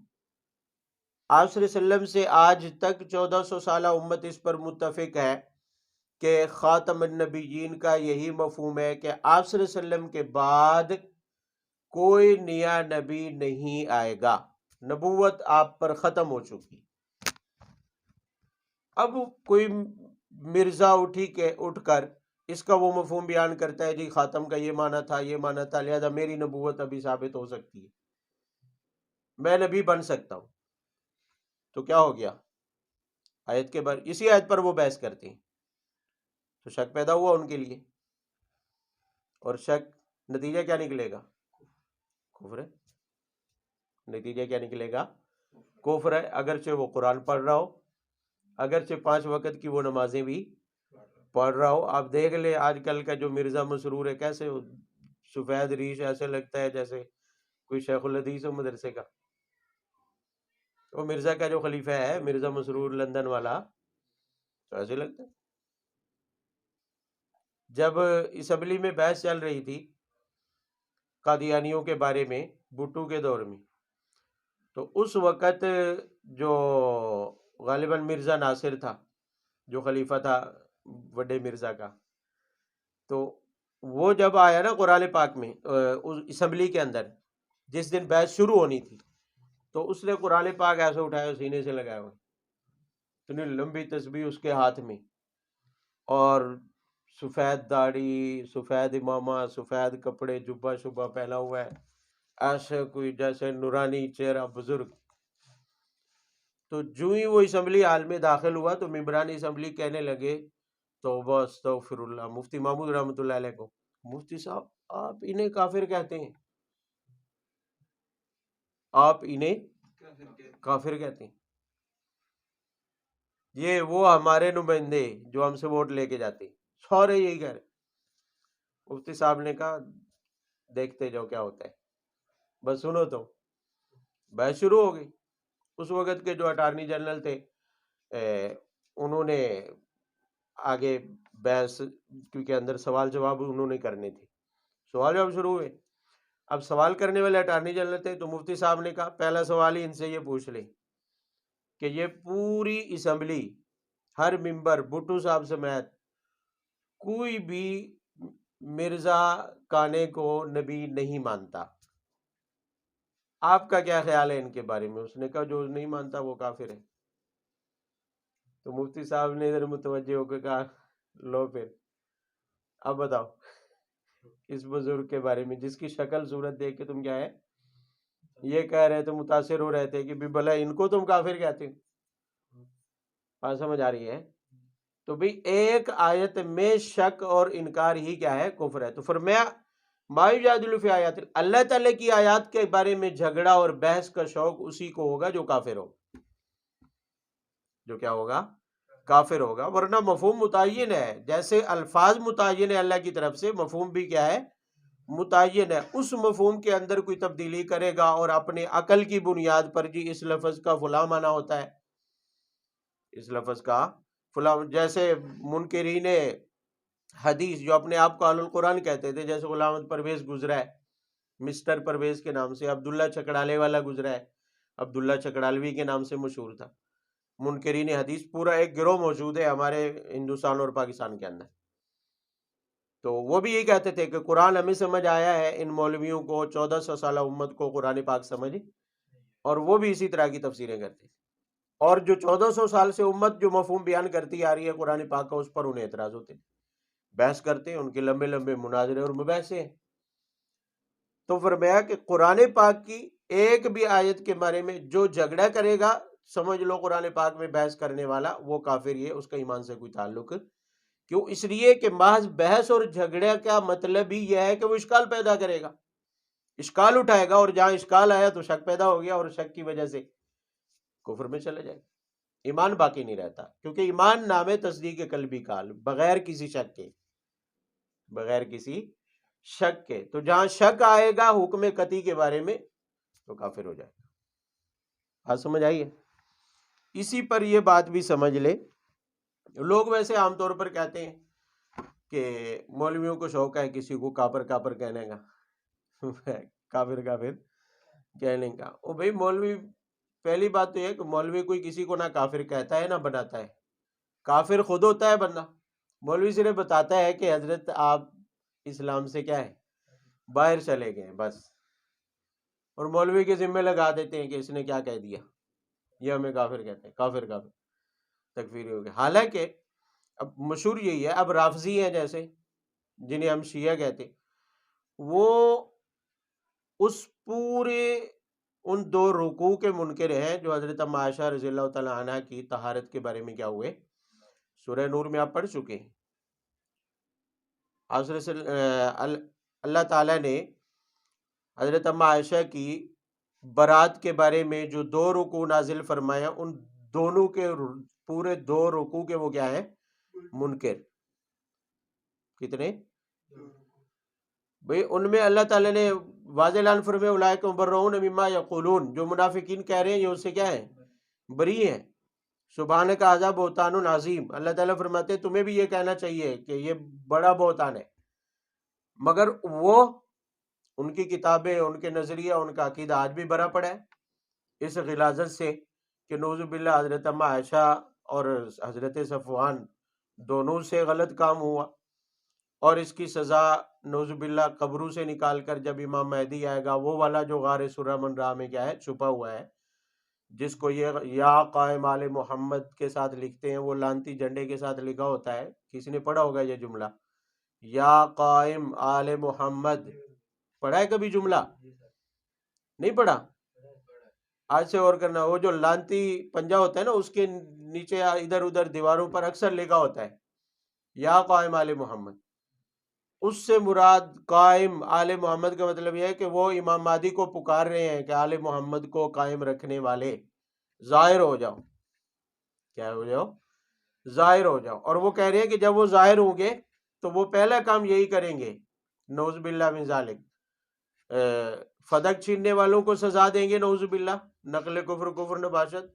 آپ صلی اللہ علیہ وسلم سے آج تک 1400 سالہ امت اس پر متفق ہے کہ خاتم النبیین کا یہی مفہوم ہے کہ آپ صلی اللہ علیہ وسلم کے بعد کوئی نیا نبی نہیں آئے گا، نبوت آپ پر ختم ہو چکی۔ اب کوئی مرزا اٹھ کر اس کا وہ مفہوم بیان کرتا ہے، جی خاتم کا یہ معنی تھا، یہ معنی تھا، لہذا میری نبوت ابھی ثابت ہو سکتی ہے، میں نبی بن سکتا ہوں۔ تو کیا ہو گیا؟ آیت کے بعد اسی آیت پر وہ بحث کرتے ہیں، تو شک پیدا ہوا ان کے لیے، اور شک نتیجہ کیا نکلے گا؟ کفر ہے۔ نتیجہ کیا نکلے گا؟ کفر ہے، اگرچہ وہ قرآن پڑھ رہا ہو، اگرچہ 5 وقت کی وہ نمازیں بھی پڑھ رہا ہو۔ آپ دیکھ لیں آج کل کا جو مرزا مسرور ہے، کیسے سفید ریش، ایسے لگتا ہے جیسے کوئی شیخ الحدیث ہو مدرسے کا۔ وہ مرزا کا جو خلیفہ ہے، مرزا مسرور لندن والا، تو ایسے لگتا ہے۔ جب اسمبلی میں بحث چل رہی تھی قادیانیوں کے بارے میں بھٹو کے دور میں، تو اس وقت جو غالباً مرزا ناصر تھا، جو خلیفہ تھا بڑے مرزا کا، تو وہ جب آیا نا قرآن پاک میں اسمبلی کے اندر، جس دن بحث شروع ہونی تھی، تو اس نے قرآن پاک ایسے اٹھایا، سینے سے لگایا ہوا، اتنی لمبی تسبیح اس کے ہاتھ میں، اور سفید داڑھی، سفید امامہ، سفید کپڑے، جبہ شبہ پہنا ہوا ہے، ایسے کوئی جیسے نورانی چہرہ بزرگ۔ تو جو ہی وہ اسمبلی ہال میں داخل ہوا تو ممبران اسمبلی کہنے لگے توبہ استغفر اللہ، مفتی محمود رحمۃ اللہ علیہ کو، مفتی صاحب آپ انہیں کافر کہتے ہیں، آپ انہیں کافر کہتے ہیں، یہ وہ ہمارے نمائندے جو ہم سے ووٹ لے کے جاتے ہیں، سورے یہی کہہ رہے۔ مفتی صاحب نے کہا دیکھتے جاؤ کیا ہوتا ہے، بس سنو تو۔ بحث شروع ہو گئی۔ اس وقت کے جو اٹارنی جنرل تھے، انہوں نے آگے بحث، کیونکہ اندر سوال جواب انہوں نے کرنے تھے، سوال جواب شروع ہوئے۔ اب سوال کرنے والے اٹارنی جنرل تھے، تو مفتی صاحب نے کہا پہلا سوال ہی ان سے یہ پوچھ لیں کہ یہ پوری اسمبلی، ہر ممبر بھٹو صاحب سمیت، کوئی بھی مرزا کانے کو نبی نہیں مانتا، آپ کا کیا خیال ہے ان کے بارے میں؟ اس نے کہا جو نہیں مانتا وہ کافر ہے۔ تو مفتی صاحب نے ادھر متوجہ ہو کے کہا لو پھر اب بتاؤ اس بزرگ کے بارے میں جس کی شکل صورت دیکھ کے تم کیا ہے یہ کہہ رہے تھے، متاثر ہو رہے تھے کہ بھلا ان کو تم کافر کہتے ہو۔ بات سمجھ آ رہی ہے؟ تو بھئی ایک آیت میں شک اور انکار ہی کیا ہے؟ کفر ہے۔ تو فرمایا ما یجادل فی آیات، اللہ تعالیٰ کی آیات کے بارے میں جھگڑا اور بحث کا شوق اسی کو ہوگا جو کافر ہو، جو کیا ہوگا؟ کافر ہوگا۔ ورنہ مفہوم متعین ہے، جیسے الفاظ متعین ہے اللہ کی طرف سے، مفہوم بھی کیا ہے؟ متعین ہے۔ اس مفہوم کے اندر کوئی تبدیلی کرے گا اور اپنے عقل کی بنیاد پر جی اس لفظ کا فلاں معنی ہوتا ہے، اس لفظ کا فلاں، جیسے منکرین حدیث جو اپنے آپ کو اہل القرآن کہتے تھے، جیسے غلام احمد پرویز گزرا ہے، مسٹر پرویز کے نام سے، عبداللہ چکڑالے والا گزرا ہے، عبداللہ چکڑالوی کے نام سے مشہور تھا۔ منکرین حدیث پورا ایک گروہ موجود ہے ہمارے ہندوستان اور پاکستان کے اندر۔ تو وہ بھی یہی کہتے تھے کہ قرآن ہمیں سمجھ آیا ہے، ان مولویوں کو 1400 سالہ امت کو قرآن پاک سمجھ، اور وہ بھی اسی طرح کی تفسیریں کرتے تھے، اور جو 1400 سال سے امت جو مفہوم بیان کرتی آ رہی ہے قرآن پاک کا، اس پر انہیں اعتراض ہوتے ہیں، بحث کرتے ہیں، ان کے لمبے لمبے مناظرے اور مباحثے ہیں۔ تو فرمایا کہ قرآن پاک کی ایک بھی آیت کے بارے میں جو جھگڑا کرے گا، سمجھ لو قرآن پاک میں بحث کرنے والا وہ کافر ہی ہے، اس کا ایمان سے کوئی تعلق۔ کیوں؟ اس لیے کہ محض بحث اور جھگڑے کا مطلب ہی یہ ہے کہ وہ اشکال پیدا کرے گا، اشکال اٹھائے گا، اور جہاں اشکال آیا تو شک پیدا ہو گیا، اور شک کی وجہ سے کفر میں چلے جائے گا، ایمان باقی نہیں رہتا، کیونکہ ایمان نام ہے تصدیق قلبی کال، بغیر کسی شک کے، بغیر کسی شک کے۔ تو جہاں شک آئے گا حکم قطعی کے بارے میں تو کافر ہو جائے گا۔ بات سمجھ آئی ہے؟ اسی پر یہ بات بھی سمجھ لے، لوگ ویسے عام طور پر کہتے ہیں کہ مولویوں کو شوق ہے کسی کو کافر کافر کہنے کا، کافر کافر کہنے کا۔ او بھائی مولوی، پہلی بات تو یہ کہ مولوی کوئی کسی کو نہ کافر کہتا ہے نہ بناتا ہے، کافر خود ہوتا ہے بندہ۔ مولوی صرف بتاتا ہے کہ حضرت آپ اسلام سے کیا ہے، باہر چلے گئے بس، اور مولوی کے ذمہ لگا دیتے ہیں کہ اس نے کیا کہہ دیا، یہ ہمیں کافر کہتے ہیں، کافر کافر تکفیری ہو گیا۔ حالانکہ اب مشہور یہی ہے، اب رافضی ہیں جیسے، جنہیں ہم شیعہ کہتے ہیں، وہ اس پورے ان 2 رکوع کے منکر ہیں جو حضرت ام عائشہ رضی اللہ تعالیٰ عنہ کی طہارت کے بارے میں کیا ہوئے، سورہ نور میں آپ پڑھ چکے ہیں۔ اللہ تعالیٰ نے حضرت ام عائشہ کی برات کے بارے میں جو 2 رکوع نازل فرمایا، ان دونوں کے پورے 2 رکوع کے وہ کیا ہیں، منکر۔ کتنے بھئی؟ ان میں اللہ تعالیٰ نے واضح اعلان فرمایا اولئک مبرؤون مما یقولون، جو منافقین کہہ رہے ہیں یہ اس سے کیا ہے، بری ہیں۔ سبحانک ھذا بہتان عظیم، اللہ تعالیٰ فرماتے ہیں تمہیں بھی یہ کہنا چاہیے کہ یہ بڑا بہتان ہے، مگر وہ ان کی کتابیں، ان کے نظریہ، ان کا عقیدہ آج بھی بھرا پڑا ہے اس غلاظت سے کہ نعوذ باللہ حضرت ام عائشہ اور حضرت صفوان دونوں سے غلط کام ہوا، اور اس کی سزا نعوذ باللہ قبروں سے نکال کر جب امام مہدی آئے گا، وہ والا جو غار سرہ من را میں کیا ہے، چھپا ہوا ہے، جس کو یہ یا قائم آل محمد کے ساتھ لکھتے ہیں، وہ لانتی جھنڈے کے ساتھ لکھا ہوتا ہے۔ کسی نے پڑھا ہوگا یہ جملہ، یا قائم آل محمد؟ پڑھا ہے کبھی جملہ؟ نہیں پڑھا؟ آج سے اور کرنا، وہ جو لانتی پنجہ ہوتا ہے نا، اس کے نیچے ادھر ادھر دیواروں پر اکثر لکھا ہوتا ہے یا قائم آل محمد۔ اس سے مراد قائم آل محمد کا مطلب یہ ہے کہ وہ امام مہدی کو پکار رہے ہیں کہ آل محمد کو قائم رکھنے والے ظاہر ہو جاؤ، کیا ہو جاؤ، ظاہر ہو جاؤ۔ اور وہ کہہ رہے ہیں کہ جب وہ ظاہر ہوں گے تو وہ پہلا کام یہی کریں گے، نعوذ باللہ من ذالک، فدق چھیننے والوں کو سزا دیں گے، نعوذ باللہ، نقل کفر، کفر نباشت۔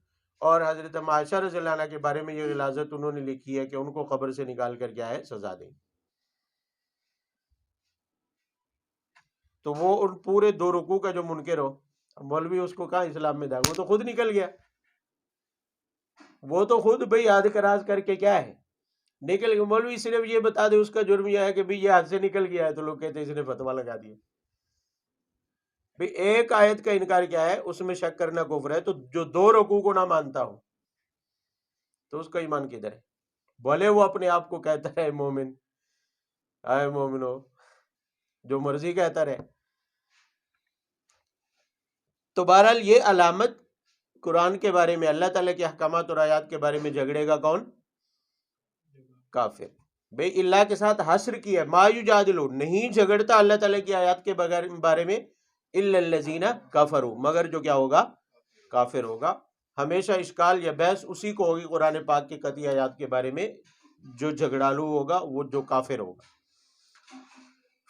اور حضرت عائشہ رضی اللہ عنہ کے بارے میں یہ غلاظت انہوں نے لکھی ہے کہ ان کو قبر سے نکال کر کیا ہے، سزا دیں گے۔ تو وہ ان پورے 2 رکوع کا جو منکر ہو، مولوی اس کو کہاں اسلام میں داخل، وہ تو خود نکل گیا، وہ تو خود بھئی یاد کراز کر کے کیا ہے، نکل گیا۔ مولوی صرف یہ بتا دے اس کا جرم یہ ہے کہ بھئی یہ ہاتھ سے نکل گیا ہے، تو لوگ کہتے ہیں اس نے فتویٰ لگا دیا۔ بھئی ایک آیت کا انکار کیا ہے، اس میں شک کرنا کفر ہے، تو جو 2 رکوع کو نہ مانتا ہو تو اس کا ایمان کدھر ہے؟ بھلے وہ اپنے آپ کو کہتا ہے مومن، آئے مومنو، جو مرضی کہتا رہے۔ تو بہرحال یہ علامت قرآن کے بارے میں، اللہ تعالیٰ کے احکامات اور آیات کے بارے میں جھگڑے گا کون؟ کافر۔ بے اللہ کے ساتھ حصر کیا ہے، ما یجادلو، نہیں جھگڑتا اللہ تعالیٰ کی آیات کے بارے میں، الا الذین کفروا، مگر جو کیا ہوگا، کافر ہوگا۔ ہمیشہ اشکال یا بحث اسی کو ہوگی قرآن پاک کی قطعی آیات کے بارے میں، جو جھگڑالو ہوگا وہ جو کافر ہوگا۔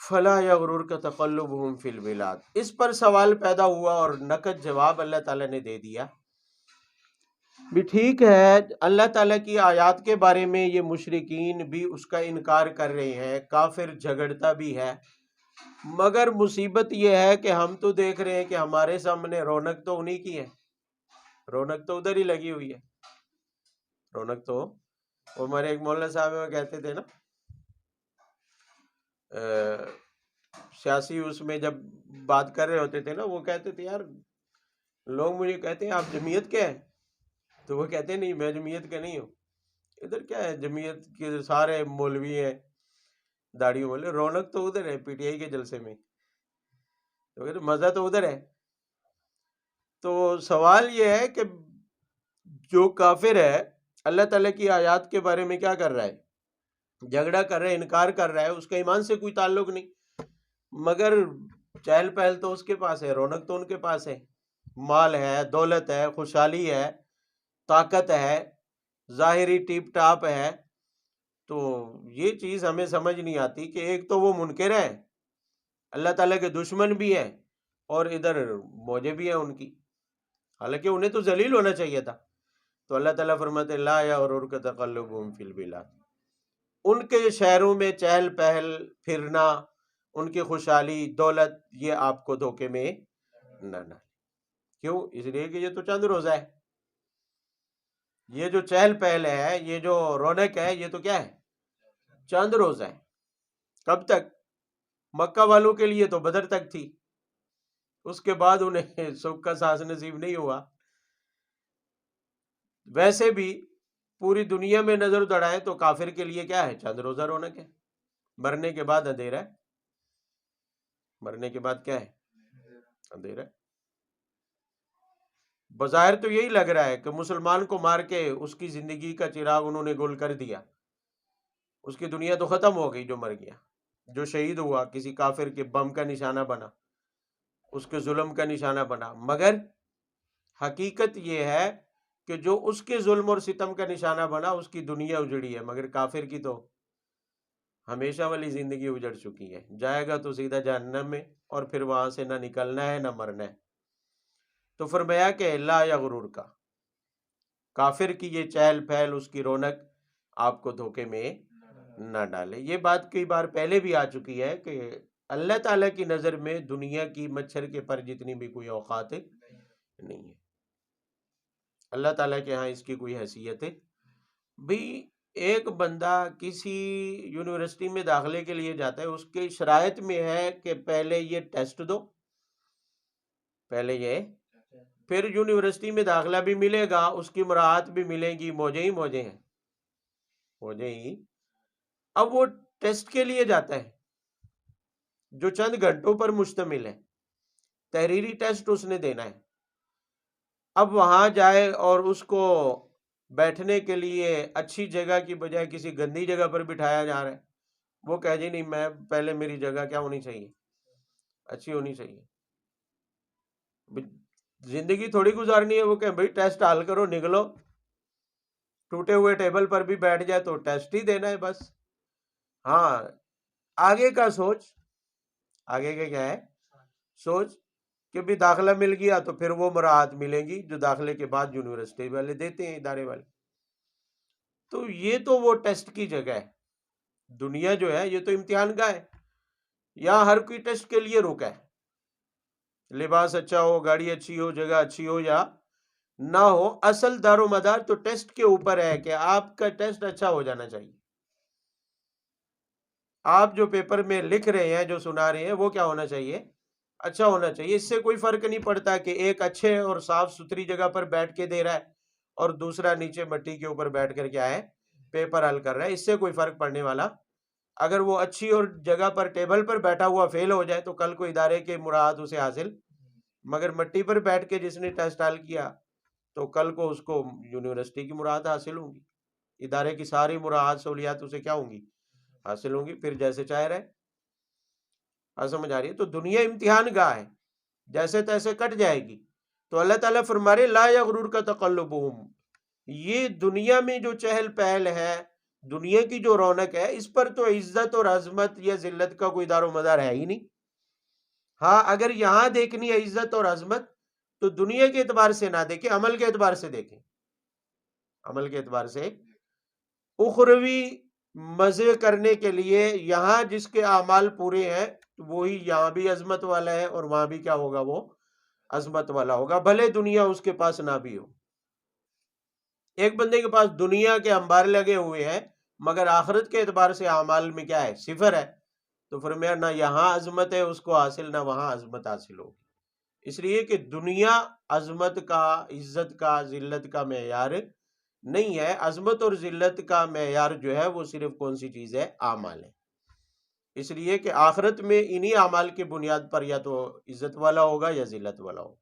فلا یغررک تقلبهم فی البلاد، اس پر سوال پیدا ہوا اور نقد جواب اللہ تعالیٰ نے دے دیا بھی ٹھیک ہے، اللہ تعالیٰ کی آیات کے بارے میں یہ مشرکین بھی اس کا انکار کر رہے ہیں، کافر جھگڑتا بھی ہے، مگر مصیبت یہ ہے کہ ہم تو دیکھ رہے ہیں کہ ہمارے سامنے رونق تو انہی کی ہے، رونق تو ادھر ہی لگی ہوئی ہے، رونق تو ہمارے ایک مولانا صاحب وہ کہتے تھے نا، سیاسی اس میں جب بات کر رہے ہوتے تھے نا، وہ کہتے تھے یار لوگ مجھے کہتے ہیں آپ جمعیت کے ہیں، تو وہ کہتے ہیں نہیں میں جمعیت کا نہیں ہوں، ادھر کیا ہے جمعیت کے سارے مولوی ہیں داڑھیوں والے، رونق تو ادھر ہے پی ٹی آئی کے جلسے میں، تو کہتے مزہ تو ادھر ہے۔ تو سوال یہ ہے کہ جو کافر ہے اللہ تعالیٰ کی آیات کے بارے میں کیا کر رہا ہے، جھگڑا کر رہا ہے، انکار کر رہا ہے، اس کا ایمان سے کوئی تعلق نہیں، مگر چہل پہل تو اس کے پاس ہے، رونق تو ان کے پاس ہے، مال ہے، دولت ہے، خوشحالی ہے، طاقت ہے، ظاہری ٹیپ ٹاپ ہے. تو یہ چیز ہمیں سمجھ نہیں آتی کہ ایک تو وہ منکر ہے، اللہ تعالیٰ کے دشمن بھی ہیں، اور ادھر موجے بھی ہیں ان کی، حالانکہ انہیں تو ذلیل ہونا چاہیے تھا. تو اللہ تعالیٰ فرماتے لا یغررک تقلبہم فی البلاد، ان کے شہروں میں چہل پہل پھرنا، ان کی خوشحالی دولت، یہ آپ کو دھوکے میں نہ ڈالے. کیوں؟ اس لیے کہ یہ تو چند روزہ ہے، یہ جو چہل پہل ہے، یہ جو رونق ہے، یہ تو کیا ہے؟ چند روزہ ہے. کب تک؟ مکہ والوں کے لیے تو بدر تک تھی، اس کے بعد انہیں سکھ کا سانس نصیب نہیں ہوا. ویسے بھی پوری دنیا میں نظر دوڑائیں تو کافر کے لیے کیا ہے؟ چند روزہ رونق ہے. مرنے کے بعد اندھیرا ہے، مرنے کے بعد کیا ہے؟ اندھیرا ہے. بظاہر تو یہی لگ رہا ہے کہ مسلمان کو مار کے اس کی زندگی کا چراغ انہوں نے گل کر دیا، اس کی دنیا تو ختم ہو گئی. جو مر گیا، جو شہید ہوا، کسی کافر کے بم کا نشانہ بنا، اس کے ظلم کا نشانہ بنا. مگر حقیقت یہ ہے کہ جو اس کے ظلم اور ستم کا نشانہ بنا، اس کی دنیا اجڑی ہے، مگر کافر کی تو ہمیشہ والی زندگی اجڑ چکی ہے. جائے گا تو سیدھا جہنم میں، اور پھر وہاں سے نہ نکلنا ہے نہ مرنا ہے. تو فرمایا کہ لا یغرور کا، کافر کی یہ چہل پہل، اس کی رونق آپ کو دھوکے میں نہ ڈالے. یہ بات کئی بار پہلے بھی آ چکی ہے کہ اللہ تعالیٰ کی نظر میں دنیا کی مچھر کے پر جتنی بھی کوئی اوقات نہیں ہے. اللہ تعالیٰ کے ہاں اس کی کوئی حیثیت ہے بھی. ایک بندہ کسی یونیورسٹی میں داخلے کے لیے جاتا ہے، اس کے شرائط میں ہے کہ پہلے یہ ٹیسٹ دو، پہلے یہ، پھر یونیورسٹی میں داخلہ بھی ملے گا، اس کی مراعات بھی ملیں گی. موجے ہی موجے ہیں، موجے ہی. اب وہ ٹیسٹ کے لیے جاتا ہے جو چند گھنٹوں پر مشتمل ہے، تحریری ٹیسٹ اس نے دینا ہے. اب وہاں جائے اور اس کو بیٹھنے کے لیے اچھی جگہ کی بجائے کسی گندی جگہ پر بٹھایا جا رہا ہے. وہ کہہ جی نہیں، میں پہلے میری جگہ کیا ہونی چاہیے؟ اچھی ہونی چاہیے. زندگی تھوڑی گزارنی ہے. وہ کہ بھائی ٹیسٹ حل کرو، نکلو. ٹوٹے ہوئے ٹیبل پر بھی بیٹھ جائے تو ٹیسٹ ہی دینا ہے بس. ہاں، آگے کا سوچ، آگے کا کیا ہے سوچ کہ بھی داخلہ مل گیا تو پھر وہ مراعات ملیں گی جو داخلے کے بعد یونیورسٹی والے دیتے ہیں، ادارے والے. تو یہ تو وہ ٹیسٹ کی جگہ ہے. دنیا جو ہے یہ تو امتحان گاہ ہے. یہاں ہر کوئی ٹیسٹ کے لیے روکا ہے. لباس اچھا ہو، گاڑی اچھی ہو، جگہ اچھی ہو یا نہ ہو، اصل دار و مدار تو ٹیسٹ کے اوپر ہے کہ آپ کا ٹیسٹ اچھا ہو جانا چاہیے. آپ جو پیپر میں لکھ رہے ہیں، جو سنا رہے ہیں، وہ کیا ہونا چاہیے؟ اچھا ہونا چاہیے. اس سے کوئی فرق نہیں پڑتا کہ ایک اچھے اور صاف ستھری جگہ پر بیٹھ کے دے رہا ہے اور دوسرا نیچے مٹی کے اوپر بیٹھ کر کیا ہے پیپر حل کر رہا ہے. اس سے کوئی فرق پڑنے والا. اگر وہ اچھی اور جگہ پر ٹیبل پر بیٹھا ہوا فیل ہو جائے تو کل کو ادارے کے مراعات اسے حاصل، مگر مٹی پر بیٹھ کے جس نے ٹیسٹ حل کیا تو کل کو اس کو یونیورسٹی کی مراعات حاصل ہوں گی، ادارے کی ساری مراعات سہولیات اسے کیا ہوں گی؟ حاصل ہوں گی. پھر جیسے چاہ رہے. سمجھ آ رہی ہے؟ تو دنیا امتحان گاہ ہے، جیسے تیسے کٹ جائے گی. تو اللہ تعالیٰ فرما رہے لا یغرور کا تقلبہم، یہ دنیا میں جو چہل پہل ہے، دنیا کی جو رونق ہے، اس پر تو عزت اور عظمت یا ذلت کا کوئی دار و مدار ہے ہی نہیں. ہاں، اگر یہاں دیکھنی ہے عزت اور عظمت تو دنیا کے اعتبار سے نہ دیکھیں، عمل کے اعتبار سے دیکھیں. عمل کے اعتبار سے اخروی مزے کرنے کے لیے یہاں جس کے اعمال پورے ہیں وہی یہاں بھی عظمت والا ہے اور وہاں بھی کیا ہوگا؟ وہ عظمت والا ہوگا، بھلے دنیا اس کے پاس نہ بھی ہو. ایک بندے کے پاس دنیا کے انبار لگے ہوئے ہیں مگر آخرت کے اعتبار سے اعمال میں کیا ہے؟ صفر ہے. تو فرمایا نہ یہاں عظمت ہے اس کو حاصل، نہ وہاں عظمت حاصل ہوگی. اس لیے کہ دنیا عظمت کا، عزت کا، ذلت کا معیار نہیں ہے. عظمت اور ذلت کا معیار جو ہے وہ صرف کون سی چیز ہے؟ اعمال ہے. اس لیے کہ آخرت میں انہی اعمال کی بنیاد پر یا تو عزت والا ہوگا یا ذلت والا ہوگا،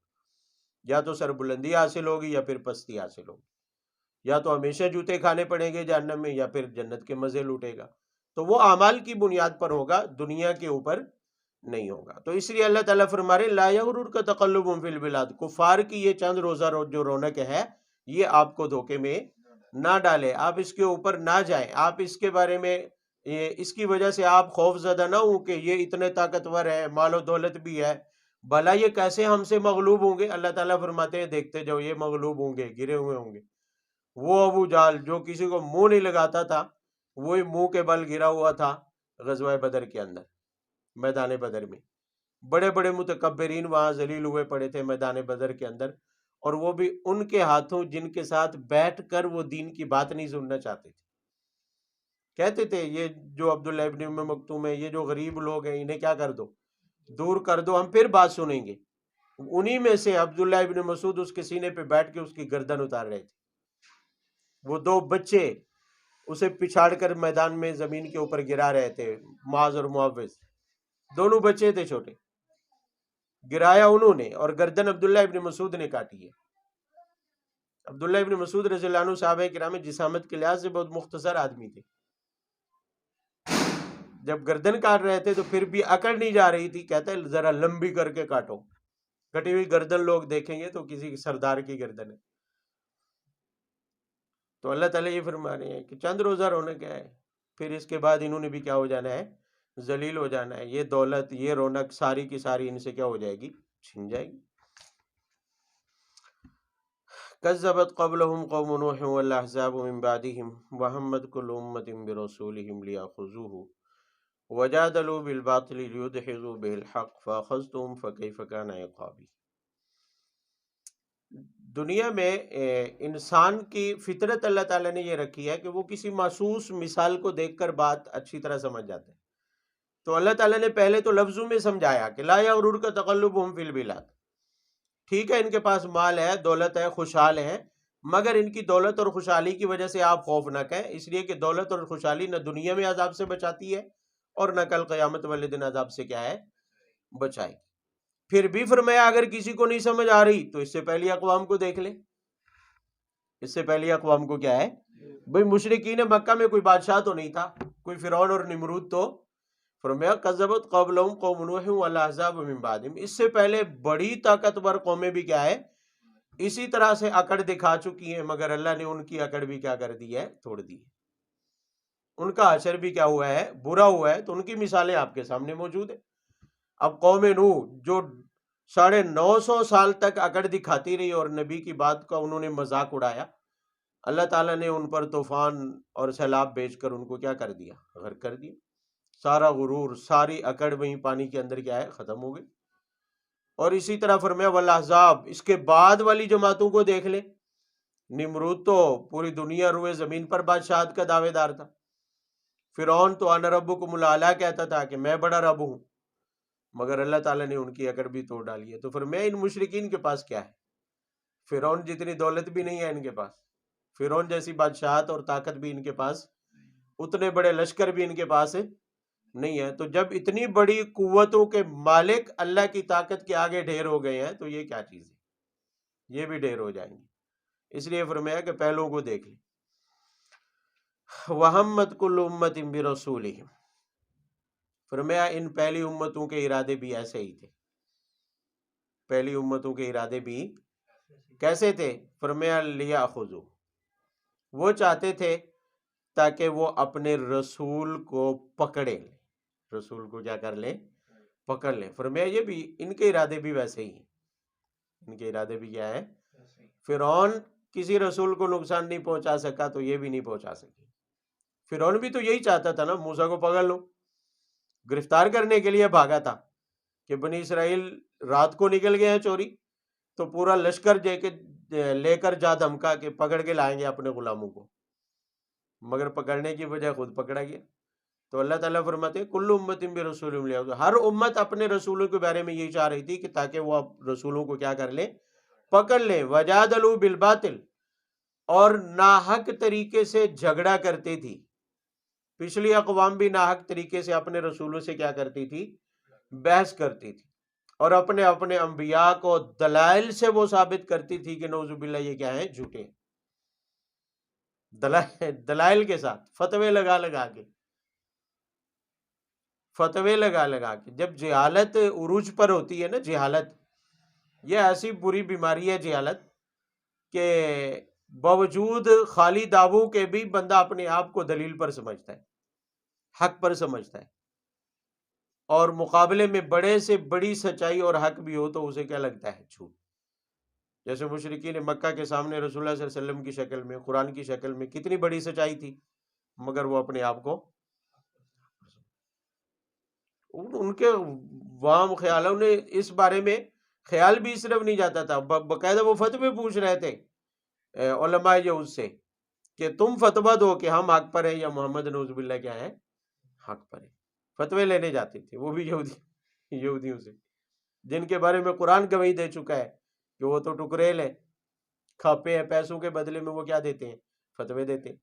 یا تو سربلندی حاصل ہوگی یا پھر پستی حاصل ہوگی، یا تو ہمیشہ جوتے کھانے پڑیں گے جہنم میں یا پھر جنت کے مزے لوٹے گا. تو وہ اعمال کی بنیاد پر ہوگا، دنیا کے اوپر نہیں ہوگا۔ تو اس لیے اللہ تعالیٰ فرما رہے لا یغرر کا تقلبهم فی البلاد، کفار کی یہ چند روزہ جو رونق ہے یہ آپ کو دھوکے میں نہ ڈالے، آپ اس کے اوپر نہ جائیں، آپ اس کے بارے میں اس کی وجہ سے آپ خوف زدہ نہ ہوں کہ یہ اتنے طاقتور ہے، مال و دولت بھی ہے، بھلا یہ کیسے ہم سے مغلوب ہوں گے۔ اللہ تعالیٰ فرماتے ہیں دیکھتے جاؤ یہ مغلوب ہوں گے، گرے ہوئے ہوں گے۔ وہ ابو جہل جو کسی کو منہ نہیں لگاتا تھا، وہی منہ کے بل گرا ہوا تھا غزوہ بدر کے اندر، میدان بدر میں۔ بڑے بڑے متکبرین وہاں ذلیل ہوئے پڑے تھے میدان بدر کے اندر، اور وہ بھی ان کے ہاتھوں جن کے ساتھ بیٹھ کر وہ دین کی بات نہیں سننا چاہتے تھے۔ کہتے تھے یہ جو عبداللہ ابن ام مکتوم ہے، یہ جو غریب لوگ ہیں انہیں کیا کر دو، دور کر دو، ہم پھر بات سنیں گے۔ انہی میں سے عبداللہ ابن مسعود اس کے سینے پہ بیٹھ کے اس کی گردن اتار رہے تھے۔ وہ دو بچے اسے پچھاڑ کر میدان میں زمین کے اوپر گرا رہے تھے، معاذ اور معوذ، دونوں بچے تھے چھوٹے، گرایا انہوں نے، اور گردن عبداللہ ابن مسعود نے کاٹی ہے۔ عبداللہ ابن مسعود رضی اللہ عنہ صحابہ کرام جسامت کے لحاظ سے بہت مختصر آدمی تھے، جب گردن کاٹ رہے تھے تو پھر بھی اکڑ نہیں جا رہی تھی، کہتا ہے ذرا لمبی کر کے کاٹو۔ کٹی ہوئی گردن لوگ دیکھیں گے تو کسی سردار کی گردن ہے۔ تو اللہ تعالیٰ یہ فرما رہے ہیں کہ چند روزہ رونا کیا ہے، پھر اس کے بعد انہوں نے بھی کیا ہو جانا ہے، ذلیل ہو جانا ہے۔ یہ دولت، یہ رونق ساری کی ساری ان سے کیا ہو جائے گی، چھن جائے گی۔ کذبت قبلهم قوم نوح والاحزاب من بعدهم وهمت كل امة برسولهم ليأخذوه وجادلوا بالباطل ليدحضوا به الحق فأخذتهم فكيف كان عقابي۔ دنیا میں انسان کی فطرت اللہ تعالیٰ نے یہ رکھی ہے کہ وہ کسی محسوس مثال کو دیکھ کر بات اچھی طرح سمجھ جاتے ہیں۔ تو اللہ تعالیٰ نے پہلے تو لفظوں میں سمجھایا کہ لا یغرر کا تقلبهم فی البلاد، ٹھیک ہے ان کے پاس مال ہے، دولت ہے، خوشحال ہیں، مگر ان کی دولت اور خوشحالی کی وجہ سے آپ خوفناک ہیں، اس لیے کہ دولت اور خوشحالی نہ دنیا میں عذاب سے بچاتی ہے اور نہ کل قیامت والے دن عذاب سے کیا ہے، بچائے گی۔ پھر بھی فرمایا اگر کسی کو نہیں سمجھ آ رہی تو اس سے پہلی اقوام کو دیکھ لے۔ اس سے پہلی اقوام کو کیا ہے بھئی، مشرکین مکہ میں کوئی بادشاہ تو نہیں تھا، کوئی فرعون اور نمرود، تو فرمایا کذبت قبلہم قوم نوح والاحزاب من بعدہم، اس سے پہلے بڑی طاقتور قومیں بھی کیا ہے، اسی طرح سے اکڑ دکھا چکی ہیں، مگر اللہ نے ان کی اکڑ بھی کیا کر دی ہے، توڑ دی ہے۔ ان کا اثر بھی کیا ہوا ہے، برا ہوا ہے۔ تو ان کی مثالیں آپ کے سامنے موجود ہیں۔ اب قوم نوح جو 950 سال تک اکڑ دکھاتی رہی اور نبی کی بات کا انہوں نے مذاق اڑایا، اللہ تعالیٰ نے ان پر طوفان اور سیلاب بھیج کر ان کو کیا کر دیا، غرق کر دیا۔ سارا غرور، ساری اکڑ وہیں پانی کے اندر کیا ہے، ختم ہو گئی۔ اور اسی طرح فرمایا والاحزاب، اس کے بعد والی جماعتوں کو دیکھ لے۔ نمرود تو پوری دنیا روئے زمین پر بادشاہت کا دعوے دار تھا، فرعون تو انا ربکم الاعلی کہتا تھا کہ میں بڑا رب ہوں، مگر اللہ تعالیٰ نے ان کی اکڑ بھی توڑ ڈالی ہے۔ تو فرمایا ان مشرکین کے پاس کیا ہے، فرعون جتنی دولت بھی نہیں ہے ان کے پاس، فرعون جیسی بادشاہت اور طاقت بھی ان کے پاس، اتنے بڑے لشکر بھی ان کے پاس نہیں ہے۔ تو جب اتنی بڑی قوتوں کے مالک اللہ کی طاقت کے آگے ڈھیر ہو گئے ہیں تو یہ کیا چیز ہے، یہ بھی ڈھیر ہو جائیں گے۔ اس لیے فرمایا کہ پہلوں کو دیکھ لیں۔ وَهَمَّتْ كُلُّ أُمَّةٍ بِرَسُولِهِمْ، فرمایا ان پہلی امتوں کے ارادے بھی ایسے ہی تھے۔ پہلی امتوں کے ارادے بھی کیسے تھے؟ فرمایا لِيَأْخُذُوا، وہ چاہتے تھے تاکہ وہ اپنے رسول کو پکڑے، رسول کو کیا کر لیں، پکڑ لیں۔ فرمایا یہ بھی ان کے ارادے بھی ویسے ہی ہیں۔ ان کے ارادے بھی کیا ہے، فرعون کسی رسول کو نقصان نہیں پہنچا سکا تو یہ بھی نہیں پہنچا سکے۔ فرعون بھی تو یہی چاہتا تھا نا، موسیٰ کو پکڑ لو، گرفتار کرنے کے لیے بھاگا تھا کہ بنی اسرائیل رات کو نکل گئے ہیں چوری، تو پورا لشکر لے کر جا دھمکا کہ پکڑ کے لائیں گے اپنے غلاموں کو، مگر پکڑنے کی بجائے خود پکڑا گیا۔ تو اللہ تعالیٰ فرماتے ہیں کل امت برسولہم لیأخذوا، ہر امت اپنے رسولوں کے بارے میں یہی چاہ رہی تھی کہ تاکہ وہ رسولوں کو کیا کر لیں، پکڑ لیں۔ وجادلوا بالباطل، اور ناحق طریقے سے جھگڑا کرتی تھی۔ پچھلی اقوام بھی ناحق طریقے سے اپنے رسولوں سے کیا کرتی تھی، بحث کرتی تھی، اور اپنے انبیاء کو دلائل سے وہ ثابت کرتی تھی کہ نعوذ باللہ یہ کیا ہیں، جھوٹے ہیں۔ دلائل کے ساتھ فتوے لگا کے۔ فتوے لگا لگا کے. جب جہالت عروج پر ہوتی ہے نا، جہالت یہ ایسی بری بیماری ہے جہالت کہ باوجود خالی دعووں کے بھی بندہ اپنے آپ کو دلیل پر سمجھتا ہے، حق پر سمجھتا ہے، اور مقابلے میں بڑے سے بڑی سچائی اور حق بھی ہو تو اسے کیا لگتا ہے؟ جھوٹ. جیسے مشرکین مکہ کے سامنے رسول اللہ صلی اللہ علیہ وسلم کی شکل میں، قرآن کی شکل میں کتنی بڑی سچائی تھی، مگر وہ اپنے آپ کو ان کے وام خیالوں نے اس بارے میں خیال بھی صرف نہیں جاتا تھا، باقاعدہ وہ فتوے پوچھ رہے تھے علماء جو اس سے کہ تم فتویٰ دو کہ ہم حق پر ہیں یا محمد نعوذ باللہ کیا ہے، حق پر ہے. فتوے لینے جاتے تھے وہ بھی یہودیوں سے، جن کے بارے میں قرآن گواہی دے چکا ہے کہ وہ تو ٹکریل ہے، کھاپے ہیں. پیسوں کے بدلے میں وہ کیا دیتے ہیں؟ فتوے دیتے ہیں.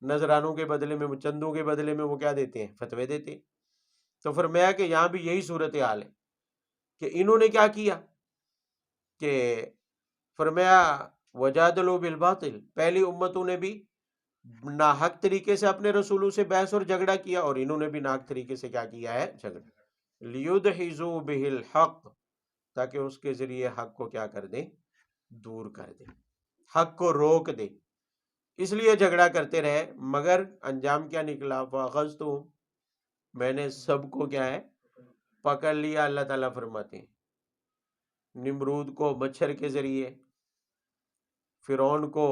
نذرانوں کے بدلے میں، چندوں کے بدلے میں وہ کیا دیتے ہیں؟ فتوے دیتے ہیں. تو فرمایا کہ یہاں بھی یہی صورتحال ہے کہ انہوں نے کیا کیا کہ فرمایا وجادلوا بالباطل، پہلی امتوں نے بھی ناحق طریقے سے اپنے رسولوں سے بحث اور جھگڑا کیا، اور انہوں نے بھی ناحق طریقے سے کیا کیا ہے؟ جھگڑا. لیدحضوا بہ الحق، تاکہ اس کے ذریعے حق کو کیا کر دیں؟ دور کر دیں، حق کو روک دیں. اس لیے جھگڑا کرتے رہے، مگر انجام کیا نکلا؟ فاخذتہم، میں نے سب کو کیا ہے؟ پکڑ لیا. اللہ تعالیٰ فرماتے ہیں نمرود کو مچھر کے ذریعے، فرعون کو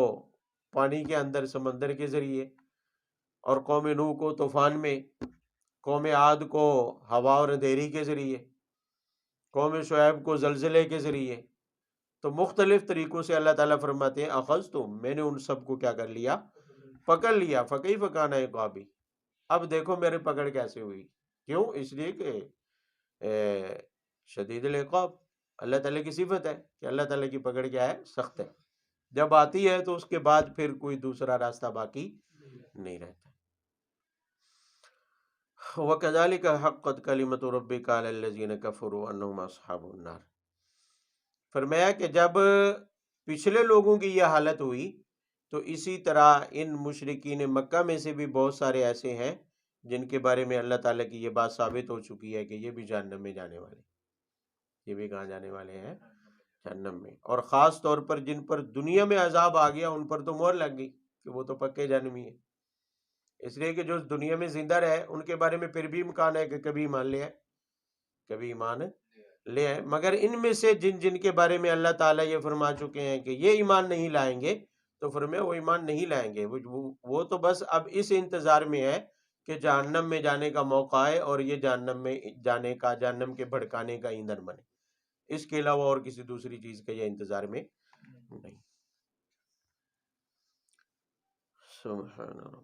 پانی کے اندر سمندر کے ذریعے، اور قوم نوح کو طوفان میں، قوم عاد کو ہوا اور اندھیری کے ذریعے، قوم شعیب کو زلزلے کے ذریعے. تو مختلف طریقوں سے اللہ تعالیٰ فرماتے ہیں اخذتم، میں نے ان سب کو کیا کر لیا؟ پکڑ لیا. فکیف کان عقابی، اب دیکھو میرے پکڑ کیسے ہوئی. کیوں؟ اس لیے کہ شدید العقاب، اللہ تعالیٰ کی صفت ہے کہ اللہ تعالیٰ کی پکڑ کیا ہے؟ سخت ہے. جب آتی ہے تو اس کے بعد پھر کوئی دوسرا راستہ باقی نہیں رہتا. وَكَذَلِكَ حَقَّتْ كَلِمَةُ رَبِّكَ عَلَى الَّذِينَ كَفَرُوا أَنَّهُمْ أَصْحَابُ النَّارِ. فرمایا کہ جب پچھلے لوگوں کی یہ حالت ہوئی تو اسی طرح ان مشرکین مکہ میں سے بھی بہت سارے ایسے ہیں جن کے بارے میں اللہ تعالیٰ کی یہ بات ثابت ہو چکی ہے کہ یہ بھی جہنم میں جانے والے، یہ بھی کہاں جانے والے ہیں؟ جہنم میں. اور خاص طور پر جن پر دنیا میں عذاب آ گیا ان پر تو مہر لگ گئی کہ وہ تو پکے جہنمی ہیں. اس لیے کہ جو دنیا میں زندہ رہے ان کے بارے میں پھر بھی امکان ہے کہ کبھی ایمان لے آئے، کبھی ایمان لے آئے. مگر ان میں سے جن جن کے بارے میں اللہ تعالیٰ یہ فرما چکے ہیں کہ یہ ایمان نہیں لائیں گے، تو فرمایا وہ ایمان نہیں لائیں گے. وہ تو بس اب اس انتظار میں ہے کہ جہنم میں جانے کا موقع آئے اور یہ جہنم میں جانے کا، جہنم کے بھڑکانے کا ایندھن بنے. اس کے علاوہ اور کسی دوسری چیز کا یہ انتظار میں نہیں. سبحان رب.